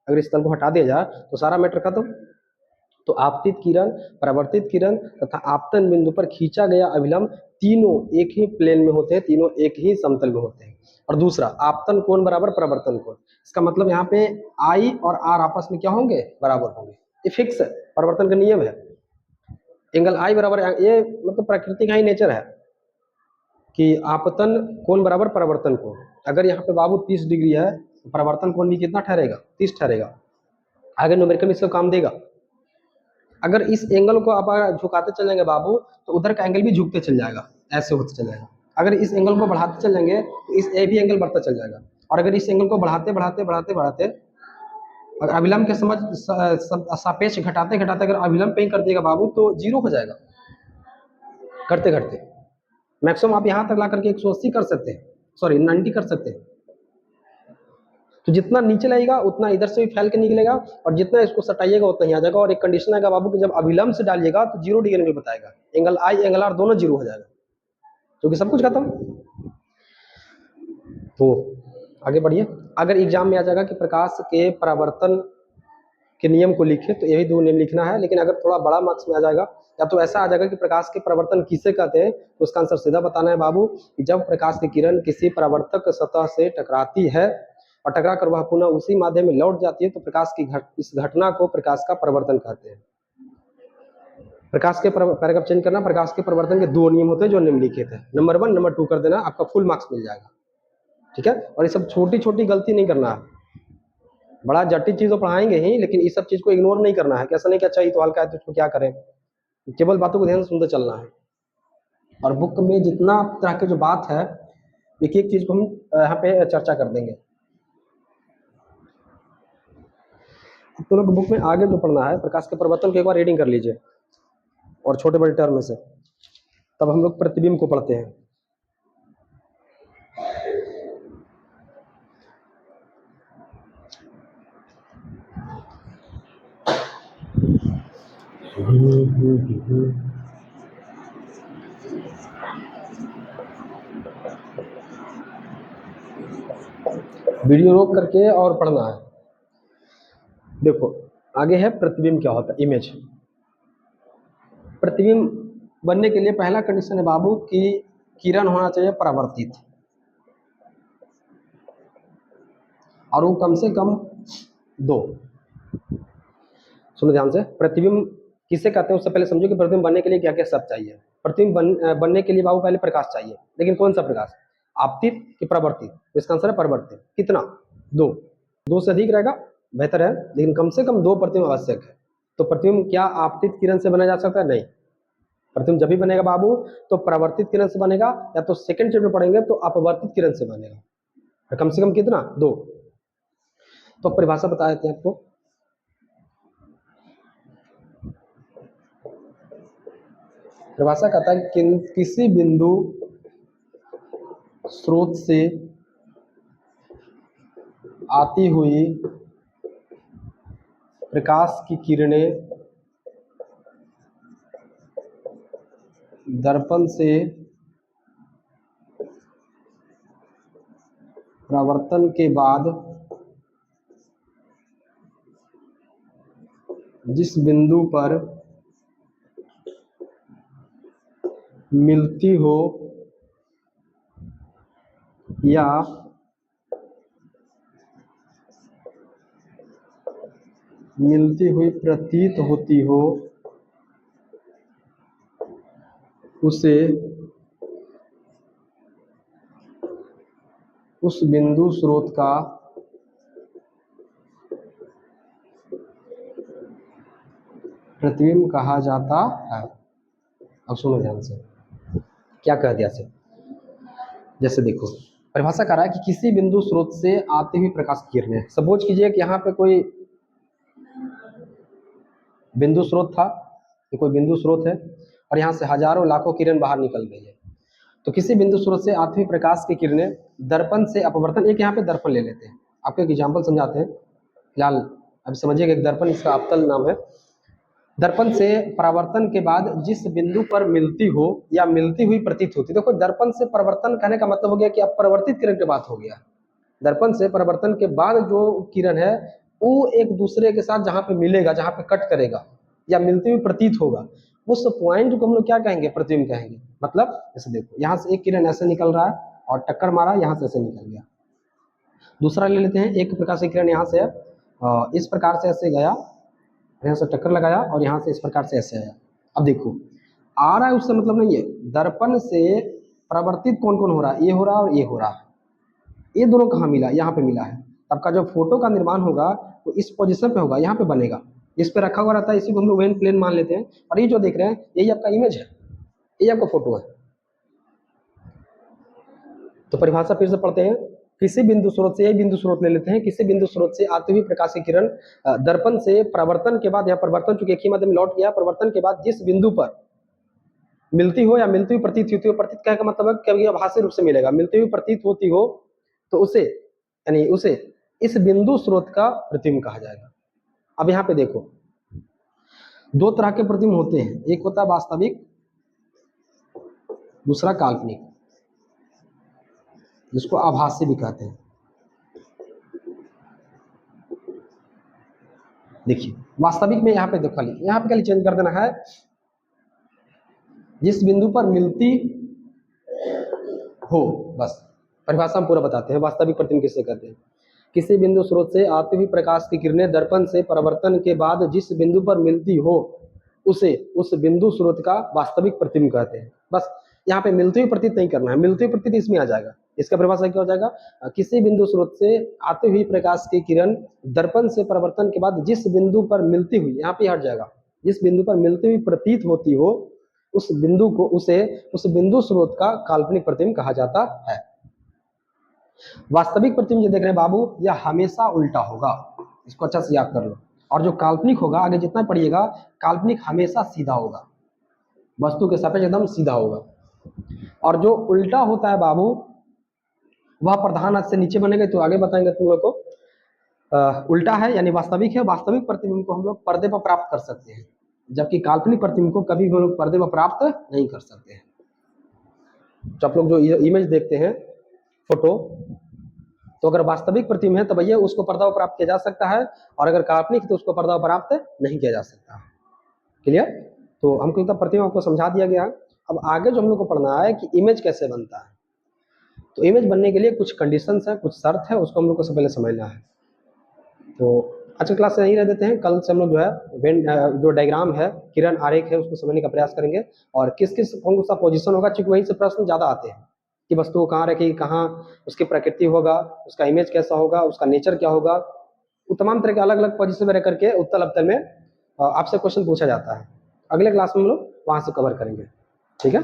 अगर इस तल को हटा दिया जाए तो सारा मैटर खत्म। तो आपतित किरण, परावर्तित किरण तथा आपतन बिंदु पर खींचा गया अभिलंब तीनों एक ही प्लेन में होते हैं, तीनों एक ही समतल में होते हैं। और दूसरा, आपतन कोण बराबर परावर्तन कोण, इसका मतलब यहाँ पे आई और आर आपस में क्या होंगे? बराबर होंगे। ये फिक्स है, परावर्तन का नियम है। एंगल आई बराबर, ये मतलब प्रकृति का ही नेचर है कि आपतन कोण बराबर परावर्तन कोण। अगर यहाँ पे बाबू 30 डिग्री है तो परावर्तन कोण भी कितना ठहरेगा? 30 ठहरेगा। आगे न्यूमेरिकल में इसका काम देगा। अगर इस एंगल को आप झुकाते चल जाएंगे बाबू तो उधर का एंगल भी झुकते चल जाएगा, ऐसे होते चल जाएगा। अगर इस एंगल को बढ़ाते चल जाएंगे तो इस ए भी एंगल बढ़ता चल जाएगा। और अगर इस एंगल को बढ़ाते बढ़ाते बढ़ाते बढ़ाते और अभिलंब के समझ सापेक्ष घटाते घटाते अगर अभिलंब पे ही कर देगा बाबू तो जीरो हो जाएगा करते करते। मैक्सिमम आप यहाँ तक ला करके 180 कर सकते हैं, सॉरी 90 कर सकते हैं। तो जितना नीचे लाएगा उतना इधर से भी फैल के निकलेगा और जितना इसको सटाइएगा उतना ही आ जाएगा। और एक कंडीशन आएगा बाबू कि जब अभिलंब से डालिएगा तो 0 डिग्री एंगल बताएगा, एंगल आई एंगल आर दोनों 0 हो जाएगा, क्योंकि सब कुछ खत्म। तो आगे बढ़िए। अगर एग्जाम में आ जाएगा कि प्रकाश के परावर्तन के नियम को लिखे तो यही 2 नियम लिखना है। लेकिन अगर थोड़ा बड़ा मार्क्स में आ जाएगा या तो ऐसा आ जाएगा कि प्रकाश के परावर्तन किसे कहते हैं तो उसका आंसर सीधा बताना है बाबू कि जब प्रकाश की किरण किसी परावर्तक सतह से टकराती है और टकरा कर वह पुनः उसी माध्यम में लौट जाती है तो प्रकाश की इस घटना को प्रकाश का परावर्तन कहते हैं। प्रकाश के पैराग्राफ चेंज करना, प्रकाश के परावर्तन के 2 नियम होते हैं जो निम्नलिखित है। नंबर 1 नंबर 2 कर देना, आपका फुल मार्क्स मिल जाएगा। ठीक है, और ये सब छोटी छोटी गलती नहीं करना है, बड़ा जटिल चीज तो पढ़ाएंगे ही लेकिन इस सब चीज को इग्नोर नहीं करना है। कैसा नहीं कि अच्छा ये तो हल्का है तो इसको क्या करें, केवल बातों को ध्यान से सुनते चलना है। और बुक में जितना तरह के जो बात है एक एक चीज को हम यहाँ पे चर्चा कर देंगे। तो लोग बुक में आगे जो पढ़ना है प्रकाश के परिवर्तन की एक बार रीडिंग कर लीजिए और छोटे बड़े टर्म में से, तब हम लोग प्रतिबिंब को पढ़ते हैं। वीडियो रोक करके और पढ़ना है। देखो आगे है प्रतिबिंब क्या होता है, इमेज। प्रतिबिंब बनने के लिए पहला कंडीशन है बाबू कि किरण होना चाहिए परावर्तित और वो कम से कम 2। सुनो ध्यान से, प्रतिबिंब किसे कहते हैं उससे पहले समझो कि प्रतिबिंब बनने के लिए क्या क्या सब चाहिए। प्रतिबिंब बनने के लिए बाबू पहले प्रकाश चाहिए, लेकिन कौन सा प्रकाश? आपतित कि परावर्तित? इसका आंसर है परावर्तित। कितना? 2 से अधिक रहेगा बेहतर है, लेकिन कम से कम 2 प्रतिबिंब आवश्यक है। तो प्रतिबिंब क्या आपतित किरण से बना जा सकता है? नहीं। प्रतिबिंब जब भी बनेगा बाबू तो परावर्तित किरण से बनेगा, या तो सेकंड चैप्टर पढ़ेंगे तो अपवर्तित किरण से बनेगा। कम से कम कितना? 2। तो परिभाषा बता देते हैं आपको। परिभाषा कहता है कि किसी बिंदु स्रोत से आती हुई प्रकाश की किरणें दर्पण से परावर्तन के बाद जिस बिंदु पर मिलती हो या मिलती हुई प्रतीत होती हो उसे उस बिंदु स्रोत का प्रतिबिंब कहा जाता है। अब सुनो ध्यान से, क्या कह दिया से, जैसे देखो परिभाषा कर रहा है कि किसी बिंदु स्रोत से आती हुई प्रकाश की किरणें। सपोज कीजिए कि यहाँ पे कोई बिंदु स्रोत था, ये कोई बिंदु स्रोत है और यहाँ से हजारों लाखों किरण बाहर निकल गई है। तो किसी बिंदु स्रोत से आती हुई प्रकाश की किरणें दर्पण से अपवर्तन, एक यहाँ पे दर्पण ले लेते हैं, आपको एक एग्जाम्पल समझाते हैं फिलहाल। अब समझिएगा एक दर्पण, इसका अवतल नाम है। दर्पण से परावर्तन के बाद जिस बिंदु पर मिलती हो या मिलती हुई प्रतीत होती। देखो दर्पण से परावर्तन कहने का मतलब हो गया कि अब परावर्तित किरण की बात हो गया। दर्पण से परावर्तन के बाद जो किरण है वो एक दूसरे के साथ जहां पे मिलेगा, जहां पे कट करेगा या मिलती हुई प्रतीत होगा, उस पॉइंट को हम लोग क्या कहेंगे, प्रतिबिंब कहेंगे। मतलब जैसे देखो यहाँ से एक किरण ऐसे निकल रहा है और टक्कर मारा, यहाँ से ऐसे निकल गया। दूसरा ले लेते हैं, एक प्रकार से किरण यहाँ से इस प्रकार से ऐसे गया, यहाँ से टक्कर लगाया और यहाँ से इस प्रकार से ऐसे आया। अब देखो आ रहा है उससे मतलब नहीं है, दर्पण से परावर्तित कौन कौन हो रहा है, ये हो रहा है और ये हो रहा है। ये दोनों कहाँ मिला, यहाँ पे मिला है। आपका जो फोटो का निर्माण होगा वो इस पोजीशन पे होगा, यहाँ पे बनेगा, इस पे रखा हुआ रहता है, इसी को हम लोग वेन प्लेन मान लेते हैं। और ये जो देख रहे हैं यही आपका इमेज है, यही आपका फोटो है। तो परिभाषा फिर से पढ़ते हैं, किसी बिंदु स्रोत से, यही बिंदु स्रोत ले लेते हैं, किसी बिंदु स्रोत से आती हुई प्रकाश की किरण दर्पण से परावर्तन के बाद, यहाँ परिवर्तन चूंकि एक ही माध्यम में लौट गया, परिवर्तन के बाद जिस बिंदु पर मिलती हो या मिलती हुई प्रतीत होती हो, प्रतीत कहने का मतलब है कभी आभासी रूप से मिलेगा, मिलती हुई प्रतीत होती हो तो उसे यानी उसे इस बिंदु स्रोत का प्रतिबिंब कहा जाएगा। अब यहाँ पे देखो दो तरह के प्रतिबिंब होते हैं, एक होता है वास्तविक, दूसरा काल्पनिक, जिसको आभासी भी कहते हैं। देखिए वास्तविक में यहाँ पे देखो खाली, यहाँ पे खाली चेंज कर देना है, जिस बिंदु पर मिलती हो, बस परिभाषा हम पूरा बताते हैं। वास्तविक प्रतिबिंब किससे कहते हैं, किसी बिंदु स्रोत से आती हुई प्रकाश की किरणें दर्पण से परावर्तन के बाद जिस बिंदु पर मिलती हो उसे उस बिंदु स्रोत का वास्तविक प्रतिबिंब कहते हैं। बस यहाँ पे मिलती हुई प्रतीत नहीं करना है, मिलती हुई प्रतीत इसमें आ जाएगा। इसका परिभाषा क्या हो जाएगा, किसी बिंदु स्रोत से आती हुई प्रकाश की किरण दर्पण से परावर्तन के बाद जिस बिंदु पर मिलती हुई, यहाँ पे हट जाएगा, जिस बिंदु पर मिलती हुई प्रतीत होती हो उस बिंदु को उसे उस बिंदु स्रोत का काल्पनिक प्रतिबिंब कहा जाता है। वास्तविक प्रतिबिंब जो देख रहे हैं बाबू, यह हमेशा उल्टा होगा, इसको अच्छा से याद कर लो। और जो काल्पनिक होगा, आगे जितना पढ़िएगा, काल्पनिक हमेशा सीधा होगा, वस्तु के सापेक्ष एकदम सीधा होगा। और जो उल्टा होता है बाबू, वह प्रधान अक्ष से नीचे बनेगा, तो आगे बताएंगे तुम लोग को। उल्टा है यानी वास्तविक है, वास्तविक प्रतिबिंब को हम लोग पर्दे पर प्राप्त कर सकते हैं, जबकि काल्पनिक प्रतिबिंब को कभी भी हम लोग पर्दे पर प्राप्त नहीं कर सकते हैं। तो आप लोग जो इमेज देखते हैं फोटो, तो अगर वास्तविक प्रतिबिंब है तो भैया उसको पर्दा पर प्राप्त किया जा सकता है, और अगर काल्पनिक तो उसको पर्दा पर प्राप्त नहीं किया जा सकता। क्लियर? तो हमको इतना प्रतिबिंब आपको समझा दिया गया। अब आगे जो हम लोग को पढ़ना है कि इमेज कैसे बनता है, तो इमेज बनने के लिए कुछ कंडीशंस है, कुछ शर्त है, उसको हम लोग को सबसे पहले समझना है। तो आज की क्लास से यहीं रह देते हैं, कल से हम लोग जो है जो डायग्राम है, किरण आरेख है, उसको समझने का प्रयास करेंगे, और किस किस कौन सा पोजीशन होगा, क्योंकि वहीं से प्रश्न ज़्यादा आते हैं कि वस्तु को कहाँ रखेगी, कहाँ उसकी प्रकृति होगा, उसका इमेज कैसा होगा, उसका नेचर क्या होगा, वो तमाम तरह के अलग अलग पोजीशन में रह करके उत्तल अवतल में आपसे क्वेश्चन पूछा जाता है। अगले क्लास में हम लोग वहाँ से कवर करेंगे। ठीक है।